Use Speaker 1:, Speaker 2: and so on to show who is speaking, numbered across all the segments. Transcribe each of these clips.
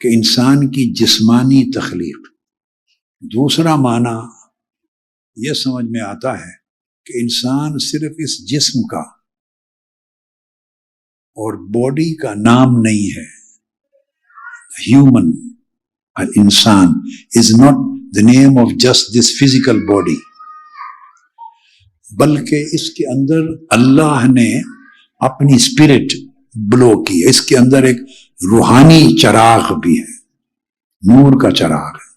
Speaker 1: کہ انسان کی جسمانی تخلیق. دوسرا معنی یہ سمجھ میں آتا ہے کہ انسان صرف اس جسم کا اور باڈی کا نام نہیں ہے. ہیومن الانسان is not the name of just this physical body, بلکہ اس کے اندر اللہ نے اپنی اسپرٹ بلو کی ہے. اس کے اندر ایک روحانی چراغ بھی ہے، نور کا چراغ ہے،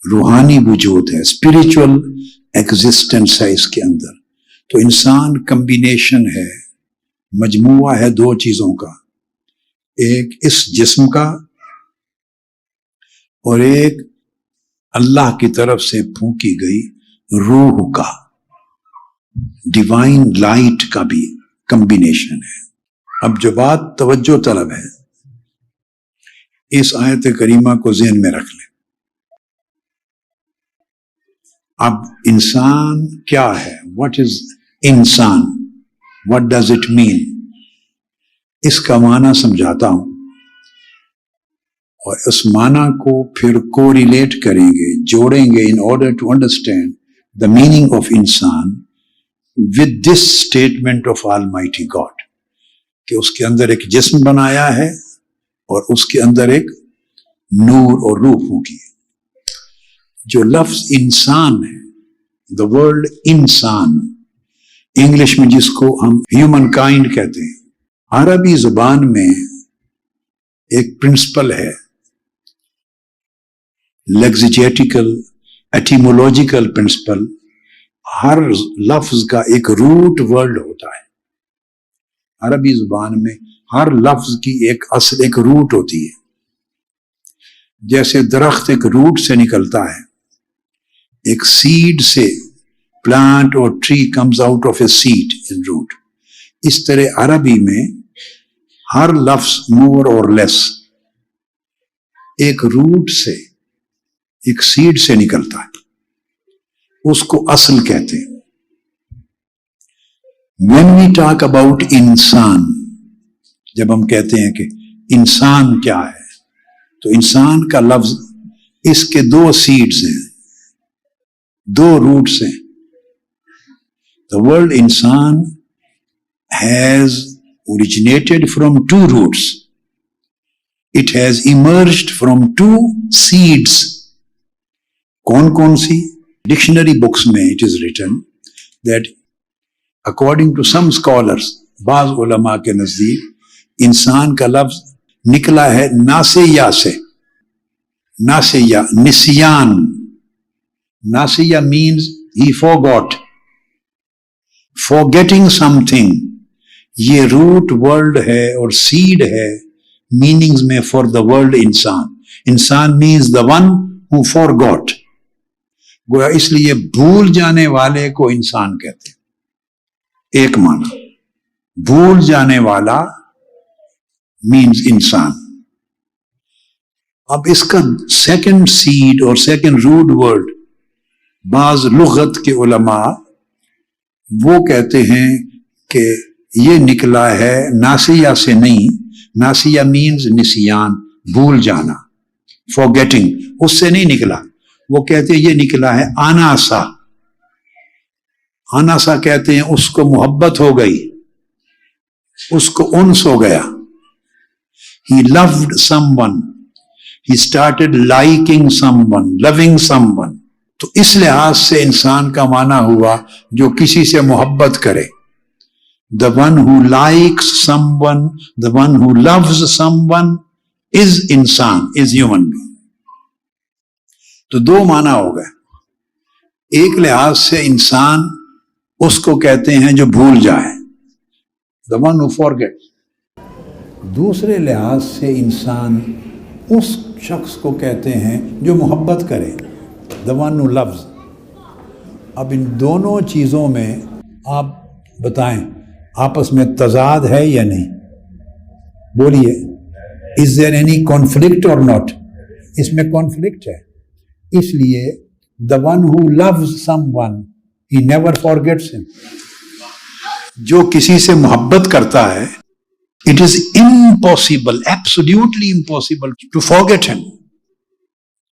Speaker 1: روحانی وجود ہے، اسپریچول ایگزسٹنس ہے اس کے اندر. تو انسان کمبینیشن ہے، مجموعہ ہے دو چیزوں کا، ایک اس جسم کا اور ایک اللہ کی طرف سے پھونکی گئی روح کا، ڈیوائن لائٹ کا بھی کمبینیشن ہے. اب جو بات توجہ طلب ہے، اس آیت کریمہ کو ذہن میں رکھ لیں. اب انسان کیا ہے؟ واٹ از انسان؟ What does it mean? اس کا معنی سمجھاتا ہوں اور اس معنی کو پھر کو ریلیٹ کریں گے، جوڑیں گے in order to understand the meaning of انسان with this statement of Almighty God، کہ اس کے اندر ایک جسم بنایا ہے اور اس کے اندر ایک نور اور روح ہوگی. جو لفظ انسان ہے، the word انسان، انگلش میں جس کو ہم ہیومن کائنڈ کہتے ہیں، عربی زبان میں ایک پرنسپل ہے، لیگزیجیٹیکل ایٹیمولوجیکل پرنسپل. ہر لفظ کا ایک روٹ ورڈ ہوتا ہے. عربی زبان میں ہر لفظ کی ایک اصل، ایک روٹ ہوتی ہے. جیسے درخت ایک روٹ سے نکلتا ہے، ایک سیڈ سے پلانٹ اور tree comes out of a seed in root, اس طرح عربی میں ہر لفظ مور اور لیس ایک روٹ سے، ایک سیڈ سے نکلتا ہے، اس کو اصل کہتے ہیں. when we talk about انسان، جب ہم کہتے ہیں کہ انسان کیا ہے، تو انسان کا لفظ، اس کے دو سیڈز ہیں، دو روٹس ہیں. the word انسان has originated from two roots. It has emerged from two seeds. کون کون سی؟ ڈکشنری بکس میں it is written that according to some scholars، بعض علماء کے نزدیک انسان کا لفظ نکلا ہے ناسیہ سے. ناسیہ، نسیان. ناسیہ means he forgot. forgetting something، یہ روٹ ورڈ ہے اور سیڈ ہے میننگز میں فار دا ورلڈ انسان. انسان means the one who forgot. گویا اس لیے بھول جانے والے کو انسان کہتے ہیں. ایک معنی بھول جانے والا means انسان. اب اس کا سیکنڈ سیڈ اور سیکنڈ روٹ ورڈ، بعض لغت کے علماء وہ کہتے ہیں کہ یہ نکلا ہے ناسیہ سے نہیں. ناسیہ means نسیان، بھول جانا، forgetting، اس سے نہیں نکلا. وہ کہتے ہیں یہ نکلا ہے آناسا. آناسا کہتے ہیں اس کو محبت ہو گئی، اس کو انس ہو گیا. He loved someone. He started liking someone, loving someone. تو اس لحاظ سے انسان کا معنی ہوا جو کسی سے محبت کرے. The one who likes someone, the one who loves someone is انسان, is human being. تو دو معنی ہو گئے. ایک لحاظ سے انسان اس کو کہتے ہیں جو بھول جائے، the one who forgets. دوسرے لحاظ سے انسان اس شخص کو کہتے ہیں جو محبت کرے، the one who loves. اب ان دونوں چیزوں میں آپ بتائیں آپس میں تضاد ہے یا نہیں؟ بولیے. is there any conflict or not؟ اس میں کانفلکٹ ہے. اس لیے the one who loves someone, he never forgets him. جو کسی سے محبت کرتا ہے It is impossible, absolutely impossible to forget him.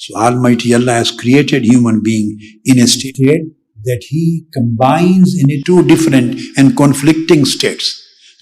Speaker 1: So Almighty Allah has created human being in a state that He combines in two different and conflicting states.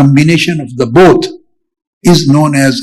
Speaker 1: combination of the both is known as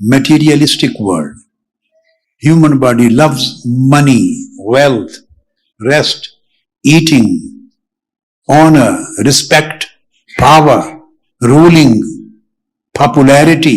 Speaker 1: materialistic world. Human body loves money, wealth, rest, eating, honor, respect, power, ruling, popularity.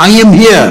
Speaker 1: I am here,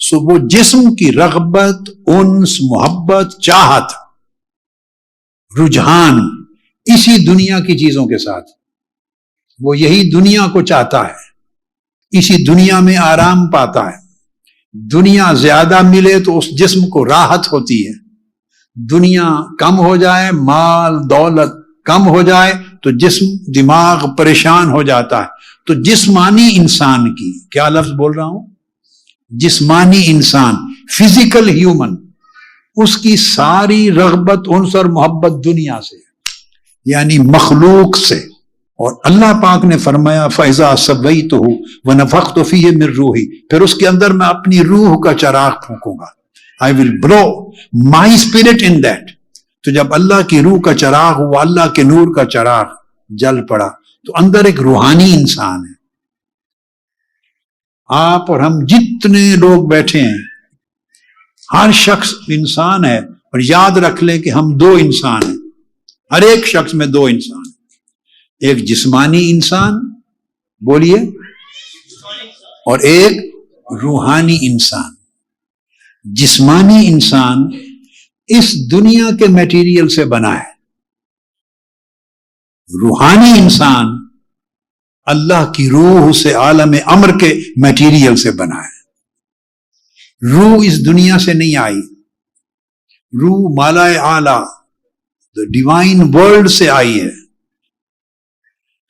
Speaker 1: سو وہ جسم کی رغبت، انس، محبت، چاہت، رجحان اسی دنیا کی چیزوں کے ساتھ، وہ یہی دنیا کو چاہتا ہے، اسی دنیا میں آرام پاتا ہے. دنیا زیادہ ملے تو اس جسم کو راحت ہوتی ہے، دنیا کم ہو جائے، مال دولت کم ہو جائے تو جسم دماغ پریشان ہو جاتا ہے. تو جسمانی انسان کی، کیا لفظ بول رہا ہوں، جسمانی انسان، فزیکل ہیومن، اس کی ساری رغبت، انس اور محبت دنیا سے، یعنی مخلوق سے. اور اللہ پاک نے فرمایا فَإِذَا سَوَّيْتُهُ وَنَفَخْتُ فِيهِ مِن رُوحِي، پھر اس کے اندر میں اپنی روح کا چراغ پھونکوں گا. I will blow my spirit in that. تو جب اللہ کی روح کا چراغ ہوا، اللہ کے نور کا چراغ جل پڑا، تو اندر ایک روحانی انسان ہے. آپ اور ہم جتنے لوگ بیٹھے ہیں، ہر شخص انسان ہے. اور یاد رکھ لیں کہ ہم دو انسان ہیں، ہر ایک شخص میں دو انسان ہیں. ایک جسمانی انسان، بولیے، اور ایک روحانی انسان. جسمانی انسان اس دنیا کے میٹیریل سے بنا ہے، روحانی انسان اللہ کی روح سے، عالم امر کے میٹیریل سے بنا ہے. روح اس دنیا سے نہیں آئی، روح مالائے اعلیٰ ڈیوائن ورلڈ سے آئی ہے.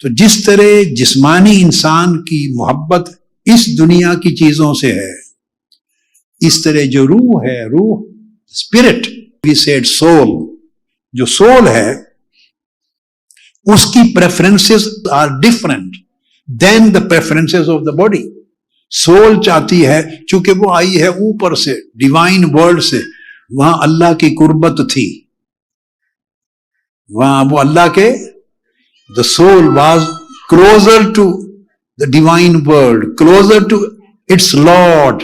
Speaker 1: تو جس طرح جسمانی انسان کی محبت اس دنیا کی چیزوں سے ہے، اس طرح جو روح ہے، روح اسپرٹ، وی سیڈ سول، جو سول ہے اس کی preferences are different than the preferences of the body. Soul چاہتی ہے، چونکہ وہ آئی ہے اوپر سے، ڈیوائن ورلڈ سے، وہاں اللہ کی قربت تھی، وہاں وہ اللہ کے the soul was closer to the divine world, closer to its Lord.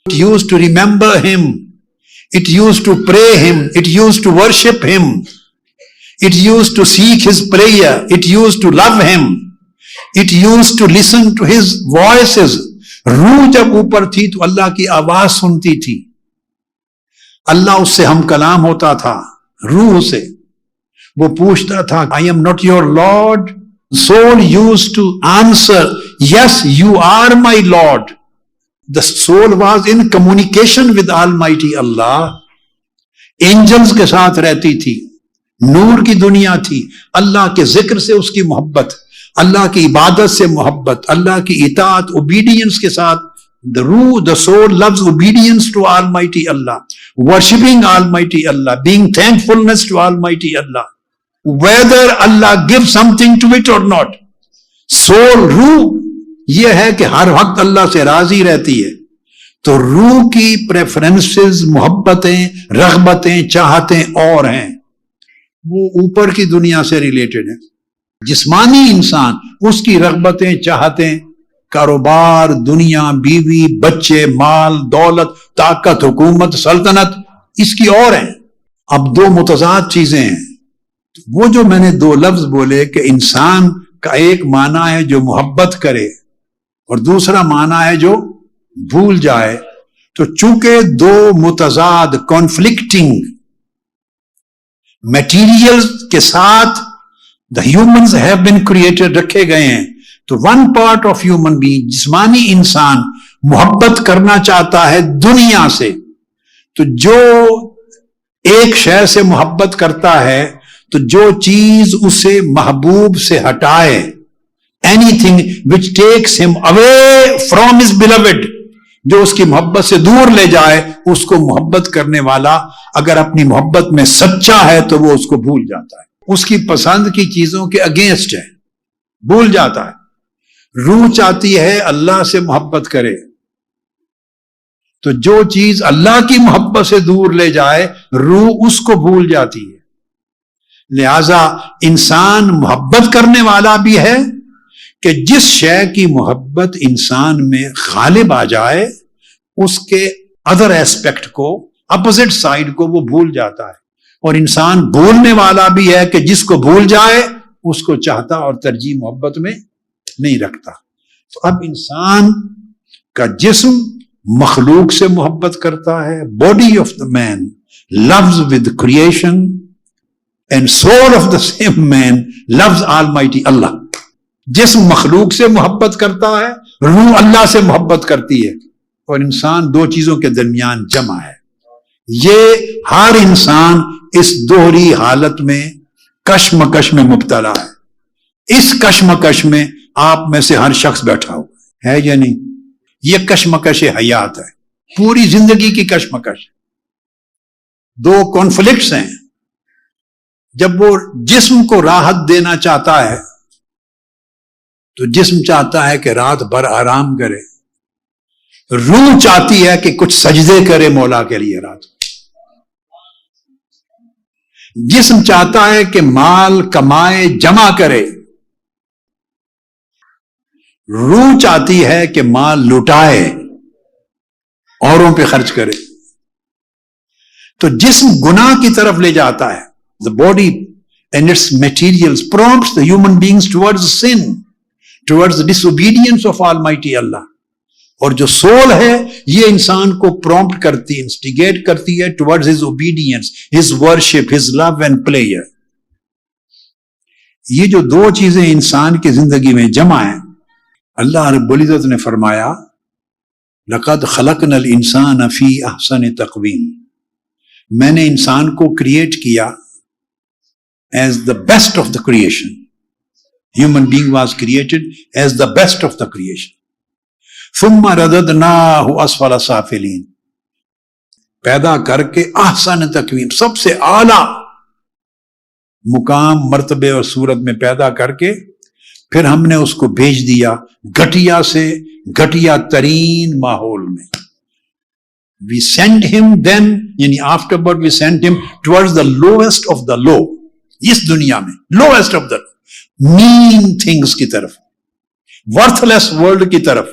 Speaker 1: It used to remember Him. It used to pray Him. It used to worship Him. It used to seek His prayer. It used to love Him. It used to listen to His voices. روح جب اوپر تھی تو اللہ کی آواز سنتی تھی، اللہ اس سے ہم کلام ہوتا تھا روح سے. وہ پوچھتا تھا I am not your Lord. Soul used to answer, yes, you are my Lord. The soul was in communication with Almighty Allah. Angels کے ساتھ رہتی تھی، نور کی دنیا تھی، اللہ کے ذکر سے اس کی محبت، اللہ کی عبادت سے محبت، اللہ کی اطاعت، obedience کے ساتھ. The ruh, the soul loves obedience to Almighty Allah, worshipping Almighty Allah, being thankfulness to Almighty Allah. Whether Allah gives something to it or not. Soul, روح یہ ہے کہ ہر وقت اللہ سے راضی رہتی ہے. تو روح کی پریفرنسز، محبتیں، رغبتیں، چاہتیں اور ہیں، وہ اوپر کی دنیا سے ریلیٹڈ ہیں. جسمانی انسان، اس کی رغبتیں، چاہتیں، کاروبار، دنیا، بیوی، بچے، مال، دولت، طاقت، حکومت، سلطنت، اس کی اور ہیں. اب دو متضاد چیزیں ہیں. وہ جو میں نے دو لفظ بولے کہ انسان کا ایک معنی ہے جو محبت کرے اور دوسرا معنی ہے جو بھول جائے. تو چونکہ دو متضاد کانفلکٹنگ میٹیریل کے ساتھ the humans have been created رکھے گئے ہیں، تو one part of human being، جسمانی انسان محبت کرنا چاہتا ہے دنیا سے. تو جو ایک شے سے محبت کرتا ہے تو جو چیز اسے محبوب سے ہٹائے، anything which takes him away from his beloved، جو اس کی محبت سے دور لے جائے، اس کو محبت کرنے والا اگر اپنی محبت میں سچا ہے تو وہ اس کو بھول جاتا ہے، اس کی پسند کی چیزوں کے اگینسٹ ہے، بھول جاتا ہے. روح چاہتی ہے اللہ سے محبت کرے، تو جو چیز اللہ کی محبت سے دور لے جائے روح اس کو بھول جاتی ہے. لہذا انسان محبت کرنے والا بھی ہے کہ جس شے کی محبت انسان میں غالب آ جائے اس کے ادر ایسپیکٹ کو، اپوزٹ سائڈ کو وہ بھول جاتا ہے. اور انسان بھولنے والا بھی ہے کہ جس کو بھول جائے اس کو چاہتا اور ترجیح محبت میں نہیں رکھتا. تو اب انسان کا جسم مخلوق سے محبت کرتا ہے. Body of the man loves with creation and soul of the same man loves Almighty Allah. جسم مخلوق سے محبت کرتا ہے, روح اللہ سے محبت کرتی ہے, اور انسان دو چیزوں کے درمیان جمع ہے. یہ ہر انسان اس دوہری حالت میں کشمکش میں مبتلا ہے. اس کشمکش میں آپ میں سے ہر شخص بیٹھا ہوا ہے یا نہیں؟ یہ کشمکش حیات ہے, پوری زندگی کی کشمکش. دو کانفلکٹس ہیں. جب وہ جسم کو راحت دینا چاہتا ہے تو جسم چاہتا ہے کہ رات بھر آرام کرے, روح چاہتی ہے کہ کچھ سجدے کرے مولا کے لیے رات. جسم چاہتا ہے کہ مال کمائے جمع کرے, روح چاہتی ہے کہ مال لٹائے اوروں پہ خرچ کرے. تو جسم گناہ کی طرف لے جاتا ہے. The body and its materials prompts the human beings towards sin, towards the disobedience of Almighty Allah. اور جو سول ہے یہ انسان کو پرومپٹ کرتی, انسٹیگیٹ کرتی ہے towards his obedience, his worship, his love and prayer. یہ جو دو چیزیں انسان کی زندگی میں جمع ہیں, اللہ رب العزت نے فرمایا لَقَدْ خَلَقْنَا الْإِنسَانَ فِي أَحْسَنِ تَقْوِيمٍ. میں نے انسان کو کریٹ کیا as the best of the creation. Human being was created as the best of the creation. ثُمَّ رَدَدْنَاهُ أَسْفَلَ سَافِلِينَ. پیدا کر کے احسن تقویم, سب سے اعلیٰ مقام, مرتبے اور صورت میں پیدا کر کے پھر ہم نے اس کو بھیج دیا گھٹیا سے گھٹیا ترین ماحول میں. We sent him then, یعنی afterward we sent him towards the lowest of the low. اس دنیا میں lowest of the mean things کی طرف, worthless world کی طرف.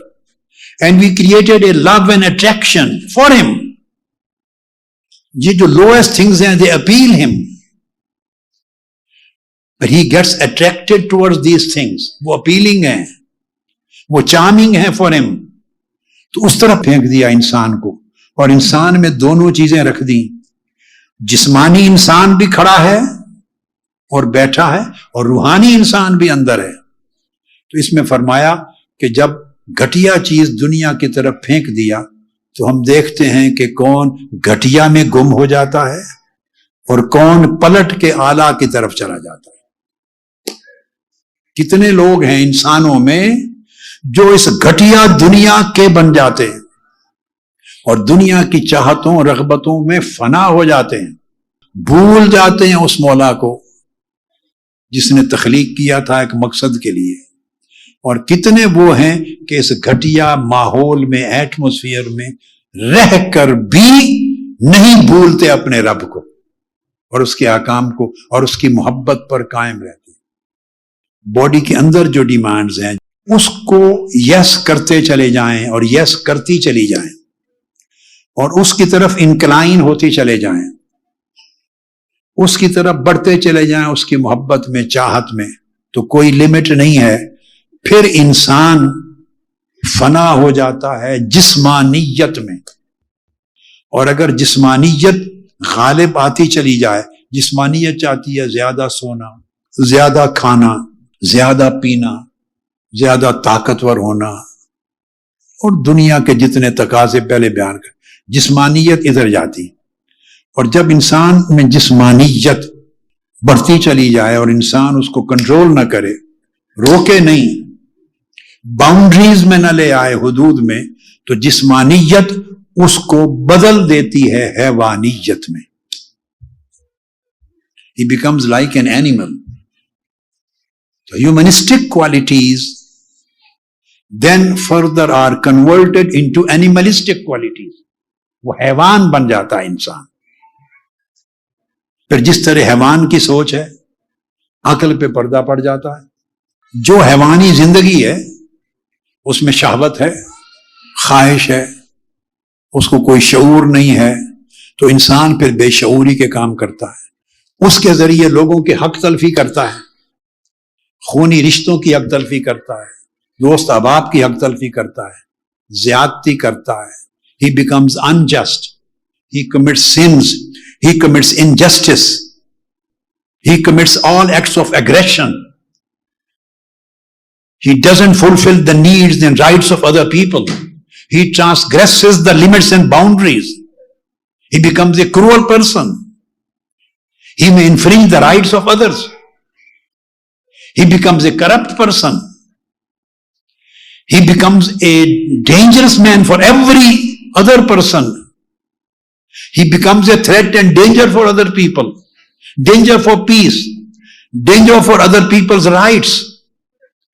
Speaker 1: And we created a love and attraction for him. یہ جو lowest things ہیں they appeal him. But he gets attracted towards these things. وہ appealing ہیں, وہ charming ہیں for him. تو اس طرح پھینک دیا انسان کو, اور انسان میں دونوں چیزیں رکھ دی. جسمانی انسان بھی کھڑا ہے اور بیٹھا ہے, اور روحانی انسان بھی اندر ہے. تو اس میں فرمایا کہ جب گھٹیا چیز دنیا کی طرف پھینک دیا تو ہم دیکھتے ہیں کہ کون گھٹیا میں گم ہو جاتا ہے اور کون پلٹ کے اعلیٰ کی طرف چلا جاتا ہے. کتنے لوگ ہیں انسانوں میں جو اس گھٹیا دنیا کے بن جاتے ہیں اور دنیا کی چاہتوں رغبتوں میں فنا ہو جاتے ہیں, بھول جاتے ہیں اس مولا کو جس نے تخلیق کیا تھا ایک مقصد کے لیے. اور کتنے وہ ہیں کہ اس گھٹیا ماحول میں, ایٹموسفیئر میں رہ کر بھی نہیں بھولتے اپنے رب کو اور اس کے احکام کو اور اس کی محبت پر قائم رہتے. باڈی کے اندر جو ڈیمانڈز ہیں اس کو یس کرتے چلے جائیں اور یس کرتی چلی جائیں اور اس کی طرف انکلائن ہوتی چلے جائیں, اس کی طرف بڑھتے چلے جائیں, اس کی محبت میں, چاہت میں, تو کوئی لمٹ نہیں ہے. پھر انسان فنا ہو جاتا ہے جسمانیت میں. اور اگر جسمانیت غالب آتی چلی جائے, جسمانیت چاہتی ہے زیادہ سونا, زیادہ کھانا, زیادہ پینا, زیادہ طاقتور ہونا, اور دنیا کے جتنے تقاضے پہلے بیان کر, جسمانیت ادھر جاتی. اور جب انسان میں جسمانیت بڑھتی چلی جائے اور انسان اس کو کنٹرول نہ کرے, روکے نہیں, باؤنڈریز میں نہ لے آئے, حدود میں, تو جسمانیت اس کو بدل دیتی ہے حیوانیت میں. He becomes like an animal. The humanistic qualities then further are converted into animalistic qualities. وہ حیوان بن جاتا ہے انسان. پھر جس طرح حیوان کی سوچ ہے عقل پہ پردہ پڑ جاتا ہے. جو حیوانی زندگی ہے اس میں شہوت ہے, خواہش ہے, اس کو کوئی شعور نہیں ہے, تو انسان پھر بے شعوری کے کام کرتا ہے. اس کے ذریعے لوگوں کے حق تلفی کرتا ہے, خونی رشتوں کی حق تلفی کرتا ہے, دوست احباب کی حق تلفی کرتا ہے, زیادتی کرتا ہے, he becomes unjust, he commits sins, he commits injustice, he commits all acts of aggression, he doesn't fulfill the needs and rights of other people, he transgresses the limits and boundaries, he becomes a cruel person, he may infringe the rights of others, he becomes a corrupt person, he becomes a dangerous man for every other person, he becomes a threat and danger for other people, danger for peace, danger for other people's rights,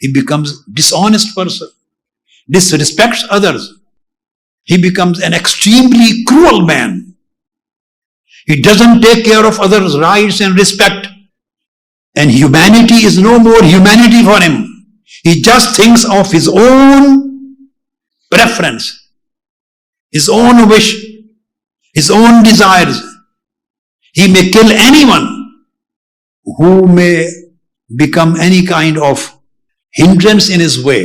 Speaker 1: He becomes dishonest person, disrespects others. He becomes an extremely cruel man. He doesn't take care of others' rights and respect. And humanity is no more humanity for him. He just thinks of his own preference, his own wish, his own desires. He may kill anyone who may become any kind of hindrance in his way.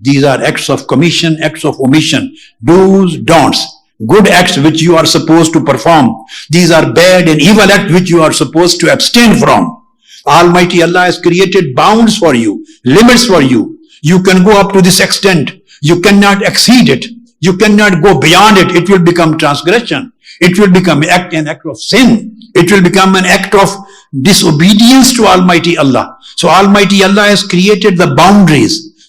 Speaker 1: These are acts of commission, acts of omission, do's, don'ts, good acts which you are supposed to perform. These are bad and evil acts which you are supposed to abstain from. Almighty Allah has created bounds for you, limits for you. You can go up to this extent. You cannot exceed it. You cannot go beyond it. It will become transgression. It will become an act of sin. It will become an act of disobedience to Almighty Allah. So Almighty Allah has created the boundaries.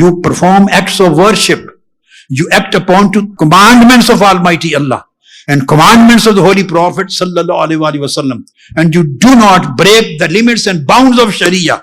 Speaker 1: you perform acts of worship, you act upon to commandments of Almighty Allah and commandments of the Holy Prophet sallallahu alaihi wasallam, and you do not break the limits and bounds of Sharia.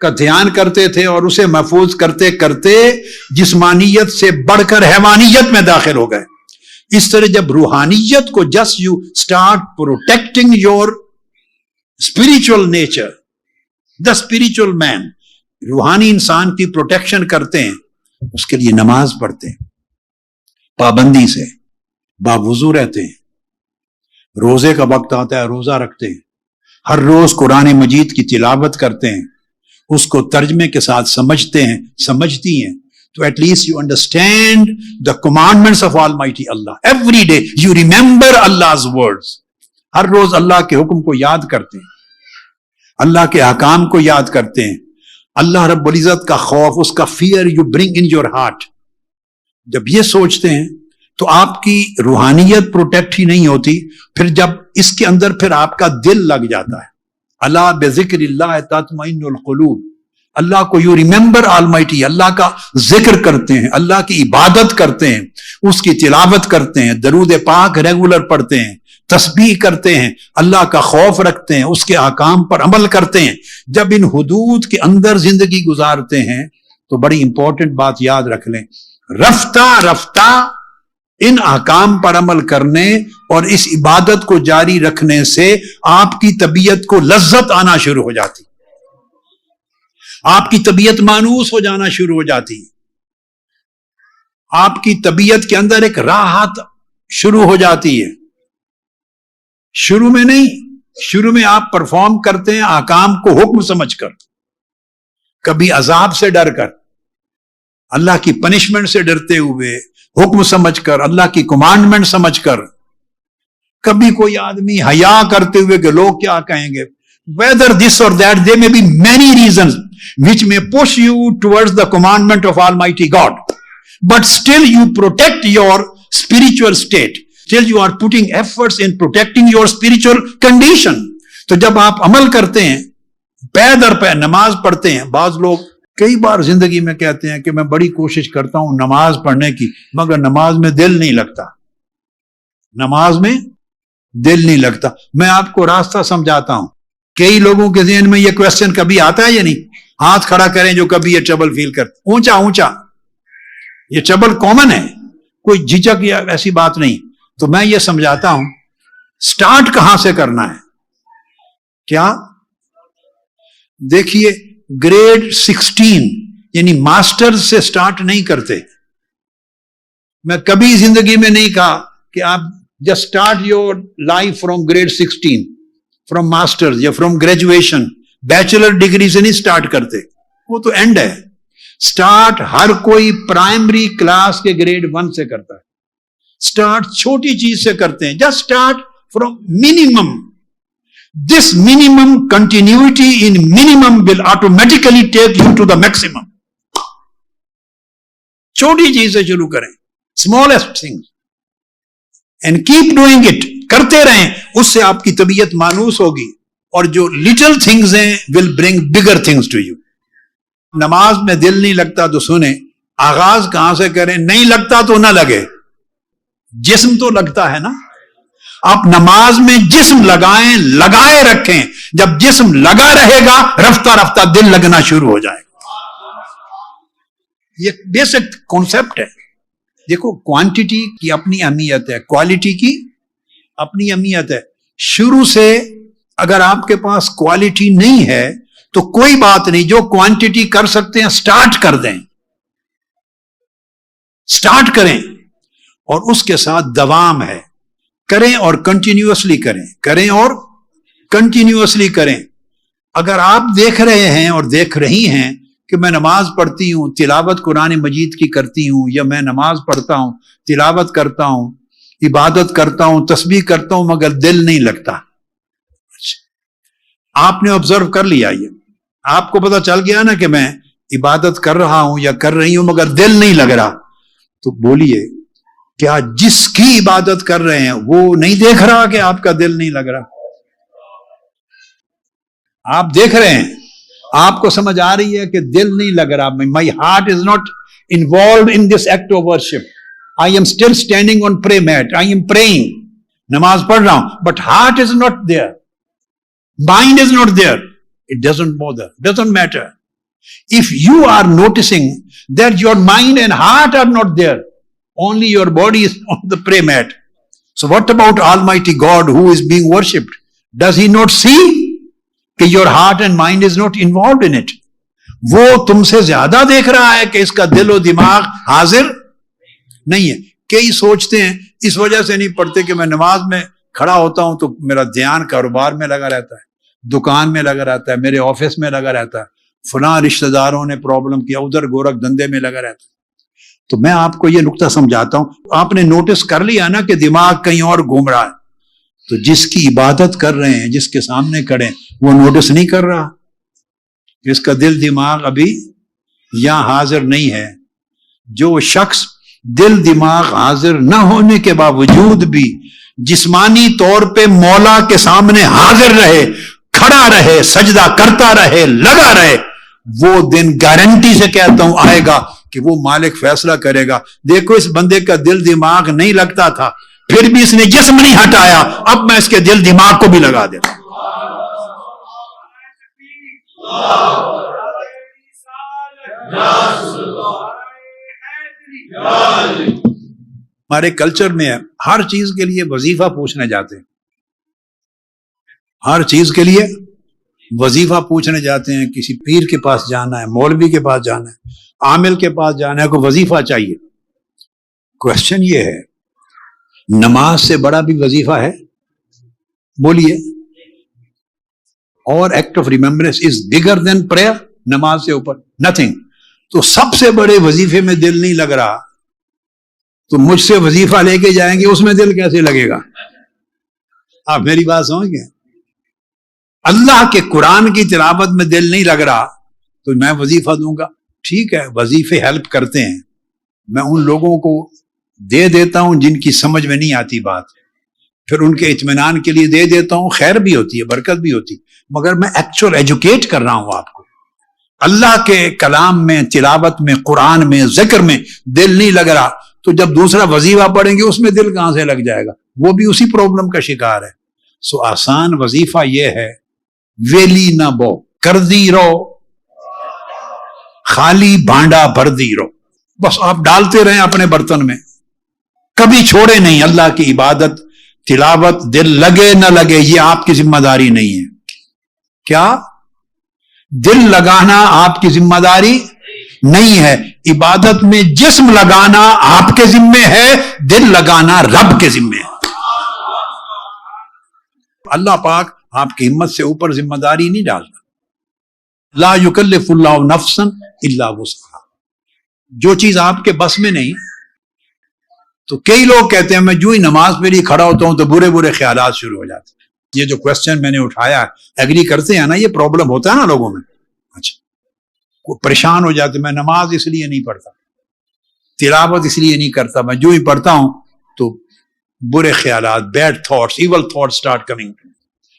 Speaker 1: کا دھیان کرتے تھے اور اسے محفوظ کرتے کرتے جسمانیت سے بڑھ کر حیوانیت میں داخل ہو گئے. اس طرح جب روحانیت کو just you start protecting your spiritual nature, the spiritual man, روحانی انسان کی پروٹیکشن کرتے ہیں, اس کے لیے نماز پڑھتے ہیں, پابندی سے باوضو رہتے ہیں, روزے کا وقت آتا ہے روزہ رکھتے ہیں, ہر روز قرآن مجید کی تلاوت کرتے ہیں, اس کو ترجمے کے ساتھ سمجھتے ہیں, سمجھتی ہیں, تو at least you understand the commandments of almighty Allah. Every day you remember Allah's words. ہر روز اللہ کے حکم کو یاد کرتے ہیں, اللہ کے احکام کو یاد کرتے ہیں, اللہ رب العزت کا خوف, اس کا fear you bring in your heart. جب یہ سوچتے ہیں تو آپ کی روحانیت پروٹیکٹ ہی نہیں ہوتی. پھر جب اس کے اندر پھر آپ کا دل لگ جاتا ہے, اللہ بذکر اللہ تطمئن القلوب, اللہ کو یو ریمبر آلمائٹی, اللہ کا ذکر کرتے ہیں, اللہ کی عبادت کرتے ہیں, اس کی تلاوت کرتے ہیں, درود پاک ریگولر پڑھتے ہیں, تسبیح کرتے ہیں, اللہ کا خوف رکھتے ہیں, اس کے احکام پر عمل کرتے ہیں. جب ان حدود کے اندر زندگی گزارتے ہیں تو بڑی امپورٹنٹ بات یاد رکھ لیں, رفتہ رفتہ ان احکام پر عمل کرنے اور اس عبادت کو جاری رکھنے سے آپ کی طبیعت کو لذت آنا شروع ہو جاتی, آپ کی طبیعت مانوس ہو جانا شروع ہو جاتی, آپ کی طبیعت کے اندر ایک راحت شروع ہو جاتی ہے. شروع میں نہیں, شروع میں آپ پرفارم کرتے ہیں احکام کو حکم سمجھ کر, کبھی عذاب سے ڈر کر, اللہ کی پنشمنٹ سے ڈرتے ہوئے, حکم سمجھ کر, اللہ کی کمانڈمنٹ سمجھ کر. کبھی کوئی آدمی حیا کرتے ہوئے کہ لوگ کیا کہیں گے. Whether this or that, there may be many reasons which may push you towards the commandment of Almighty God. But still you protect your spiritual state. Still you are putting efforts in protecting your spiritual condition. تو جب آپ عمل کرتے ہیں, پے در پے نماز پڑھتے ہیں. بعض لوگ کئی بار زندگی میں کہتے ہیں کہ میں بڑی کوشش کرتا ہوں نماز پڑھنے کی, مگر نماز میں دل نہیں لگتا, نماز میں دل نہیں لگتا. میں آپ کو راستہ سمجھاتا ہوں. کئی لوگوں کے ذہن میں یہ کویسچن کبھی آتا ہے یا نہیں؟ ہاتھ کھڑا کریں جو کبھی یہ ٹربل فیل کرتے, اونچا اونچا, یہ ٹربل کامن ہے, کوئی جھجک یا ایسی بات نہیں. تو میں یہ سمجھاتا ہوں سٹارٹ کہاں سے کرنا ہے. کیا دیکھیے, گریڈ 16 یعنی ماسٹر سے سٹارٹ نہیں کرتے. میں کبھی زندگی میں نہیں کہا کہ آپ just start your life from grade 16, from master یا فرام گریجویشن, بیچلر ڈگری سے نہیں سٹارٹ کرتے, وہ تو اینڈ ہے. سٹارٹ ہر کوئی پرائمری کلاس کے گریڈ 1 سے کرتا ہے. سٹارٹ چھوٹی چیز سے کرتے ہیں, just start from minimum. This minimum continuity in minimum will automatically take you to the maximum. چھوٹی چیز سے شروع کریں, smallest thing, and keep doing it, کرتے رہیں. اس سے آپ کی طبیعت مانوس ہوگی, اور جو لٹل تھنگز ہیں ول برنگ بگر تھنگز ٹو یو. نماز میں دل نہیں لگتا تو سنیں, آغاز کہاں سے کریں؟ نہیں لگتا تو نہ لگے, جسم تو لگتا ہے نا. آپ نماز میں جسم لگائیں, لگائے رکھیں. جب جسم لگا رہے گا رفتہ رفتہ دل لگنا شروع ہو جائے گا. یہ بیسک کانسیپٹ ہے. دیکھو, کوانٹٹی کی اپنی اہمیت ہے, کوالٹی کی اپنی اہمیت ہے. شروع سے اگر آپ کے پاس کوالٹی نہیں ہے تو کوئی بات نہیں, جو کوانٹٹی کر سکتے ہیں سٹارٹ کر دیں, سٹارٹ کریں, اور اس کے ساتھ دوام ہے. کریں اور کنٹینیوسلی کریں, کریں اور کنٹینیوسلی کریں. اگر آپ دیکھ رہے ہیں اور دیکھ رہی ہیں کہ میں نماز پڑھتی ہوں, تلاوت قرآن مجید کی کرتی ہوں, یا میں نماز پڑھتا ہوں, تلاوت کرتا ہوں, عبادت کرتا ہوں, تسبیح کرتا ہوں, مگر دل نہیں لگتا, آپ نے آبزرو کر لیا, یہ آپ کو پتا چل گیا نا کہ میں عبادت کر رہا ہوں یا کر رہی ہوں مگر دل نہیں لگ رہا, تو بولیے کیا جس کی عبادت کر رہے ہیں وہ نہیں دیکھ رہا کہ آپ کا دل نہیں لگ رہا؟ آپ دیکھ رہے ہیں, آپ کو سمجھ آ رہی ہے کہ دل نہیں لگ رہا. My heart is not involved in this act of worship. I am still standing on prayer mat, I am praying, نماز پڑھ رہا ہوں, but heart is not there, mind is not there. It doesn't bother, doesn't matter. If you are noticing that your mind and heart are not there, only your body is on the prayer mat. So what about Almighty God who is being worshipped? Does he not see that your heart and mind is not involved in it? وہ تم سے زیادہ دیکھ رہا ہے کہ اس کا دل و دماغ حاضر نہیں ہے. کئی سوچتے ہیں اس وجہ سے نہیں پڑھتے کہ میں نماز میں کھڑا ہوتا ہوں تو میرا دھیان کاروبار میں لگا رہتا ہے, دکان میں لگا رہتا ہے, میرے آفس میں لگا رہتا ہے, فلاں رشتہ داروں نے پرابلم کیا, ادھر گورکھ دھندے میں لگا رہتا ہے. تو میں آپ کو یہ نقطہ سمجھاتا ہوں, آپ نے نوٹس کر لیا نا کہ دماغ کہیں اور گھوم رہا ہے, تو جس کی عبادت کر رہے ہیں, جس کے سامنے کھڑے ہیں, وہ نوٹس نہیں کر رہا, اس کا دل دماغ ابھی یہاں حاضر نہیں ہے. جو شخص دل دماغ حاضر نہ ہونے کے باوجود بھی جسمانی طور پہ مولا کے سامنے حاضر رہے, کھڑا رہے, سجدہ کرتا رہے, لگا رہے, وہ دن گارنٹی سے کہتا ہوں آئے گا کہ وہ مالک فیصلہ کرے گا. دیکھو اس بندے کا دل دماغ نہیں لگتا تھا, پھر بھی اس نے جسم نہیں ہٹایا, اب میں اس کے دل دماغ کو بھی لگا دیتا ہوں. ہمارے کلچر میں ہر چیز کے لیے وظیفہ پوچھنے جاتے ہیں, ہر چیز کے لیے وظیفہ پوچھنے جاتے ہیں. کسی پیر کے پاس جانا ہے, مولوی کے پاس جانا ہے, عامل کے پاس جانا ہے, کوئی وظیفہ چاہیے. کوشچن یہ ہے, نماز سے بڑا بھی وظیفہ ہے؟ بولیے. اور act of remembrance is bigger than prayer. نماز سے اوپر نتھنگ. تو سب سے بڑے وظیفے میں دل نہیں لگ رہا, تو مجھ سے وظیفہ لے کے جائیں گے, اس میں دل کیسے لگے گا؟ آپ میری بات سمجھ گئے؟ اللہ کے قرآن کی تلاوت میں دل نہیں لگ رہا تو میں وظیفہ دوں گا؟ ٹھیک ہے, وظیفے ہیلپ کرتے ہیں, میں ان لوگوں کو دے دیتا ہوں جن کی سمجھ میں نہیں آتی بات, پھر ان کے اطمینان کے لیے دے دیتا ہوں, خیر بھی ہوتی ہے, برکت بھی ہوتی, مگر میں ایکچوئل ایجوکیٹ کر رہا ہوں آپ کو. اللہ کے کلام میں, تلاوت میں, قرآن میں, ذکر میں دل نہیں لگ رہا تو جب دوسرا وظیفہ پڑھیں گے اس میں دل کہاں سے لگ جائے گا؟ وہ بھی اسی پرابلم کا شکار ہے. سو آسان وظیفہ یہ ہے, ویلی نہ بو, کر دی رو, خالی بھانڈا بھر دی رو. بس آپ ڈالتے رہیں اپنے برتن میں, کبھی چھوڑے نہیں. اللہ کی عبادت, تلاوت, دل لگے نہ لگے یہ آپ کی ذمہ داری نہیں ہے. کیا دل لگانا آپ کی ذمہ داری نہیں ہے. عبادت میں جسم لگانا آپ کے ذمے ہے, دل لگانا رب کے ذمے ہے. اللہ پاک آپ کی ہمت سے اوپر ذمہ داری نہیں ڈالتا. لا یکلف اللہ نفسا الا وسعہا. جو چیز آپ کے بس میں نہیں. تو کئی لوگ کہتے ہیں میں جو ہی نماز پہ لیے کھڑا ہوتا ہوں تو برے برے خیالات شروع ہو جاتے ہیں. یہ جو کوشچن میں نے اٹھایا, ایگری کرتے ہیں نا, یہ پرابلم ہوتا ہے نا لوگوں میں. اچھا, پریشان ہو جاتے, میں نماز اس لیے نہیں پڑھتا, تلاوت اس لیے نہیں کرتا, میں جو ہی پڑھتا ہوں تو برے خیالات, bad thoughts, evil thoughts start coming to me.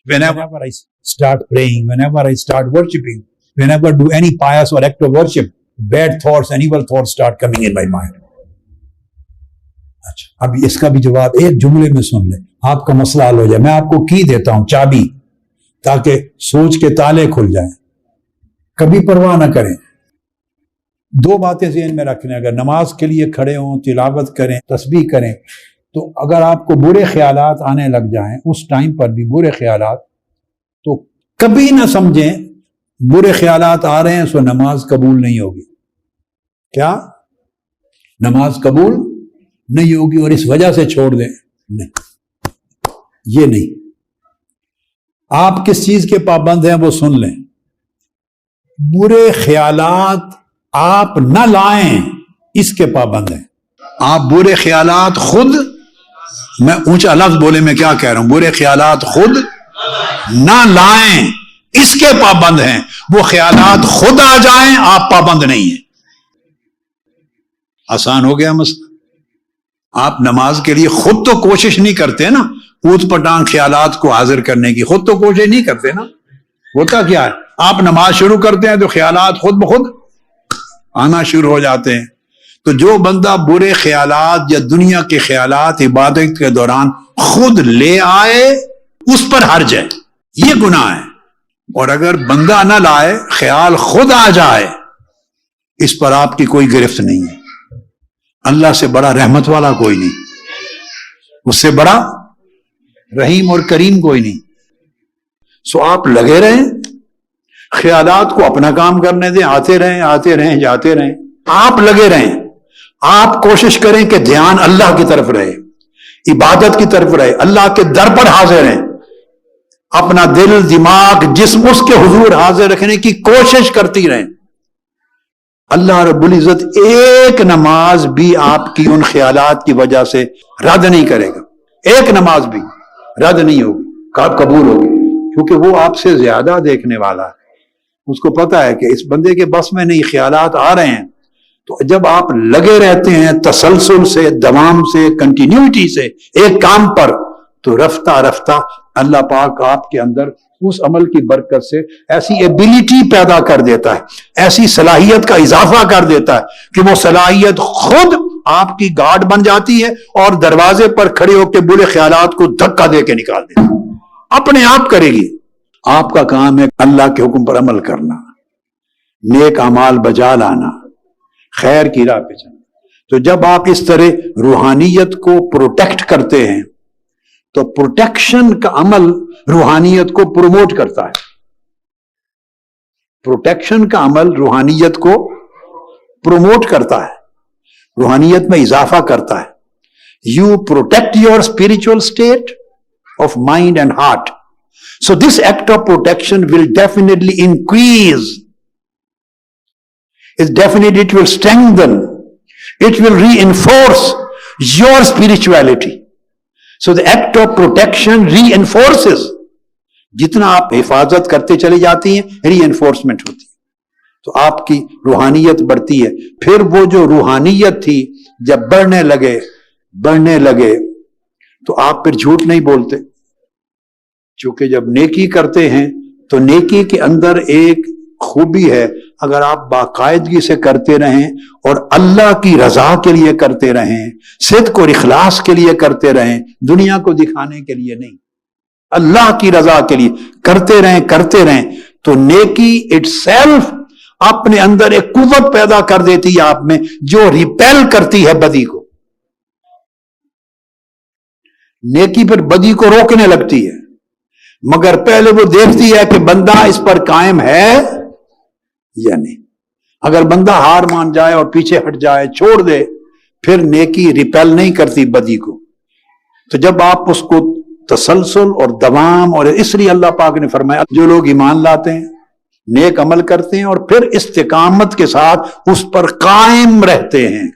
Speaker 1: Whenever I start praying, whenever I start worshiping, whenever I do any pious or act of worship, bad thoughts and evil thoughts start coming in my mind. اچھا, اب اس کا بھی جواب ایک جملے میں سن لیں, آپ کا مسئلہ حل ہو جائے. میں آپ کو کی دیتا ہوں چابی, تاکہ سوچ کے تالے کھل جائیں. کبھی پرواہ نہ کریں. دو باتیں ذہن میں رکھنے, اگر نماز کے لیے کھڑے ہوں, تلاوت کریں, تسبیح کریں, تو اگر آپ کو برے خیالات آنے لگ جائیں, اس ٹائم پر بھی برے خیالات, تو کبھی نہ سمجھیں برے خیالات آ رہے ہیں سو نماز قبول نہیں ہوگی. کیا نماز قبول نہیں ہوگی اور اس وجہ سے چھوڑ دیں؟ نہیں, یہ نہیں. آپ کس چیز کے پابند ہیں وہ سن لیں. برے خیالات آپ نہ لائیں, اس کے پابند ہیں. آپ برے خیالات خود, میں اونچا لفظ بولے میں کیا کہہ رہا ہوں, برے خیالات خود نہ لائیں, اس کے پابند ہیں. وہ خیالات خود آ جائیں, آپ پابند نہیں ہیں. آسان ہو گیا مسئلہ. آپ نماز کے لیے خود تو کوشش نہیں کرتے نا, اوت پٹانگ خیالات کو حاضر کرنے کی خود تو کوشش نہیں کرتے نا. ہوتا کیا ہے, آپ نماز شروع کرتے ہیں تو خیالات خود بخود آنا شروع ہو جاتے ہیں. تو جو بندہ برے خیالات یا دنیا کے خیالات عبادت کے دوران خود لے آئے, اس پر حرج ہے, یہ گناہ ہے. اور اگر بندہ نہ لائے، خیال خود آ جائے، اس پر آپ کی کوئی گرفت نہیں ہے. اللہ سے بڑا رحمت والا کوئی نہیں، اس سے بڑا رحیم اور کریم کوئی نہیں. سو آپ لگے رہیں، خیالات کو اپنا کام کرنے دیں، آتے رہیں جاتے رہیں. آپ لگے رہیں، آپ کوشش کریں کہ دھیان اللہ کی طرف رہے، عبادت کی طرف رہے، اللہ کے در پر حاضر رہیں، اپنا دل، دماغ، جسم اس کے حضور حاضر رکھنے کی کوشش کرتی رہیں. اللہ رب العزت ایک نماز بھی آپ کی ان خیالات کی وجہ سے رد نہیں کرے گا. ایک نماز بھی رد نہیں ہوگی، قبول ہوگی، کیونکہ وہ آپ سے زیادہ دیکھنے والا ہے. اس کو پتا ہے کہ اس بندے کے بس میں نہیں، خیالات آ رہے ہیں. تو جب آپ لگے رہتے ہیں تسلسل سے، دوام سے، کنٹینیوٹی سے ایک کام پر، تو رفتہ رفتہ اللہ پاک آپ کے اندر اس عمل کی برکت سے ایسی ایبیلٹی پیدا کر دیتا ہے، ایسی صلاحیت کا اضافہ کر دیتا ہے کہ وہ صلاحیت خود آپ کی گارڈ بن جاتی ہے اور دروازے پر کھڑے ہو کے برے خیالات کو دھکا دے کے نکال دیتا ہے. اپنے آپ کرے گی. آپ کا کام ہے اللہ کے حکم پر عمل کرنا، نیک اعمال بجا لانا، خیر کی راہ پہ چلنا. تو جب آپ اس طرح روحانیت کو پروٹیکٹ کرتے ہیں تو پروٹیکشن کا عمل روحانیت کو پروموٹ کرتا ہے. پروٹیکشن کا عمل روحانیت کو پروموٹ کرتا ہے، روحانیت میں اضافہ کرتا ہے. You protect your spiritual state of mind and heart. So this act of protection will definitely increase. It will strengthen. It will reinforce your spirituality. So the act of protection reinforces. جتنا آپ حفاظت کرتے چلے جاتی ہیں، ری enforcement ہوتی ہے، تو آپ کی روحانیت بڑھتی ہے. پھر وہ جو روحانیت تھی جب بڑھنے لگے تو آپ پھر جھوٹ نہیں بولتے. چونکہ جب نیکی کرتے ہیں تو نیکی کے اندر ایک خوبی ہے، اگر آپ باقاعدگی سے کرتے رہیں اور اللہ کی رضا کے لیے کرتے رہیں، صدق اور اخلاص کے لیے کرتے رہیں، دنیا کو دکھانے کے لیے نہیں، اللہ کی رضا کے لیے کرتے رہیں تو نیکی اٹ سیلف اپنے اندر ایک قوت پیدا کر دیتی ہے آپ میں، جو ریپیل کرتی ہے بدی کو. نیکی پھر بدی کو روکنے لگتی ہے، مگر پہلے وہ دیکھتی ہے کہ بندہ اس پر قائم ہے یا نہیں. اگر بندہ ہار مان جائے اور پیچھے ہٹ جائے، چھوڑ دے، پھر نیکی ریپیل نہیں کرتی بدی کو. تو جب آپ اس کو تسلسل اور دوام، اور اس لیے اللہ پاک نے فرمایا جو لوگ ایمان لاتے ہیں، نیک عمل کرتے ہیں اور پھر استقامت کے ساتھ اس پر قائم رہتے ہیں،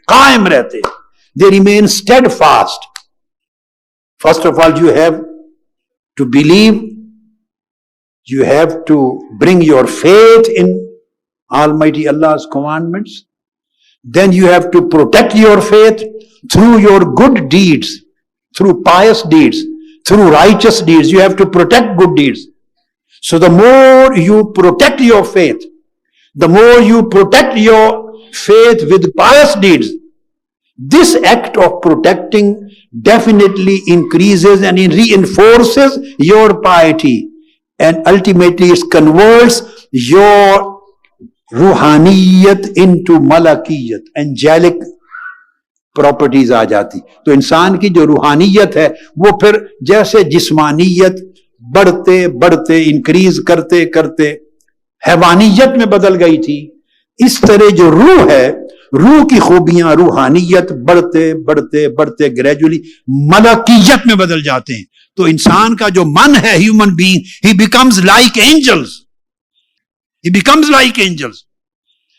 Speaker 1: they remain steadfast. First of all, you have to believe, you have to bring your faith in Almighty Allah's commandments. Then you have to protect your faith through your good deeds, through pious deeds, through righteous deeds. You have to protect good deeds. So the more you protect your faith, the more you protect your faith with pious deeds, this act of protecting definitely increases and reinforces your piety, and ultimately it converts your روحانیت into ملکیت، angelic properties آ جاتی. تو انسان کی جو روحانیت ہے وہ پھر جیسے جسمانیت بڑھتے انکریز کرتے حیوانیت میں بدل گئی تھی، اس طرح جو روح ہے، روح کی خوبیاں، روحانیت بڑھتے گریجولی ملکیت میں بدل جاتے ہیں. تو انسان کا جو من ہے، human being, he becomes like angels.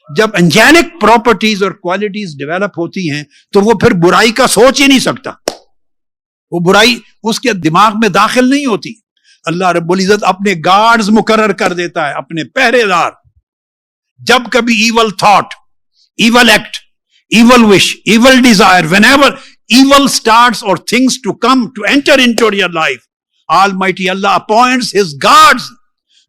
Speaker 1: جب انجینک پراپرٹیز اور کوالٹیز ڈیولپ ہوتی ہیں تو وہ پھر برائی کا سوچ ہی نہیں سکتا، وہ برائی اس کے دماغ میں داخل نہیں ہوتی. اللہ رب العزت اپنے گارڈز مقرر کر دیتا ہے، اپنے پہرے دار. جب کبھی evil thought, evil act, evil wish, evil desire, whenever evil starts or things to come to enter into your life, Almighty Allah appoints His guards,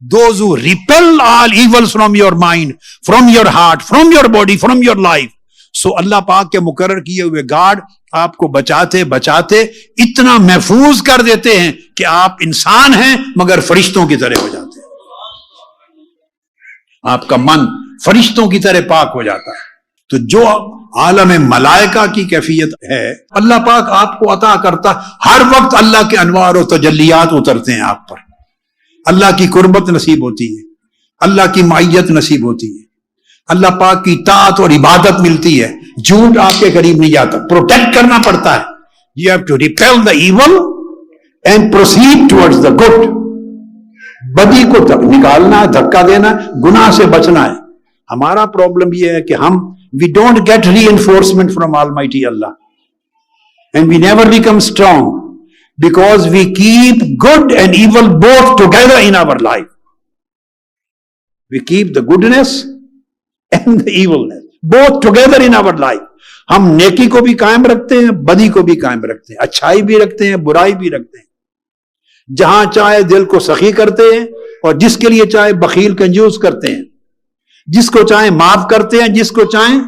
Speaker 1: those who repel all evils from your mind, from your heart, from your body, from your life. So اللہ پاک کے مقرر کیے ہوئے guard آپ کو بچاتے اتنا محفوظ کر دیتے ہیں کہ آپ انسان ہیں مگر فرشتوں کی طرح ہو جاتے ہیں. آپ کا من فرشتوں کی طرح پاک ہو جاتا ہے. تو جو عالم ملائکہ کی کیفیت ہے اللہ پاک آپ کو عطا کرتا. ہر وقت اللہ کے انوار و تجلیات اترتے ہیں آپ پر. اللہ کی قربت نصیب ہوتی ہے, اللہ کی معیت نصیب ہوتی ہے, اللہ پاک کی طاعت اور عبادت ملتی ہے. جھوٹ آپ کے قریب نہیں جاتا, پروٹیکٹ کرنا پڑتا ہے. You have to repel the evil and proceed towards the good. بدی کو نکالنا ہے, دھکا دینا ہے, گناہ سے بچنا ہے. ہمارا پرابلم یہ ہے کہ we don't get reinforcement from Almighty Allah. And we never become strong because we keep good and evil both together in our life. We keep the goodness and the evilness both together in our life. ہم نیکی کو بھی قائم رکھتے ہیں, بدی کو بھی قائم رکھتے ہیں, اچھائی بھی رکھتے ہیں, برائی بھی رکھتے ہیں. جہاں چاہے دل کو سخی کرتے ہیں اور جس کے لیے چاہے بخیل کنجوس کرتے ہیں, جس کو چاہیں معاف کرتے ہیں, جس کو چاہیں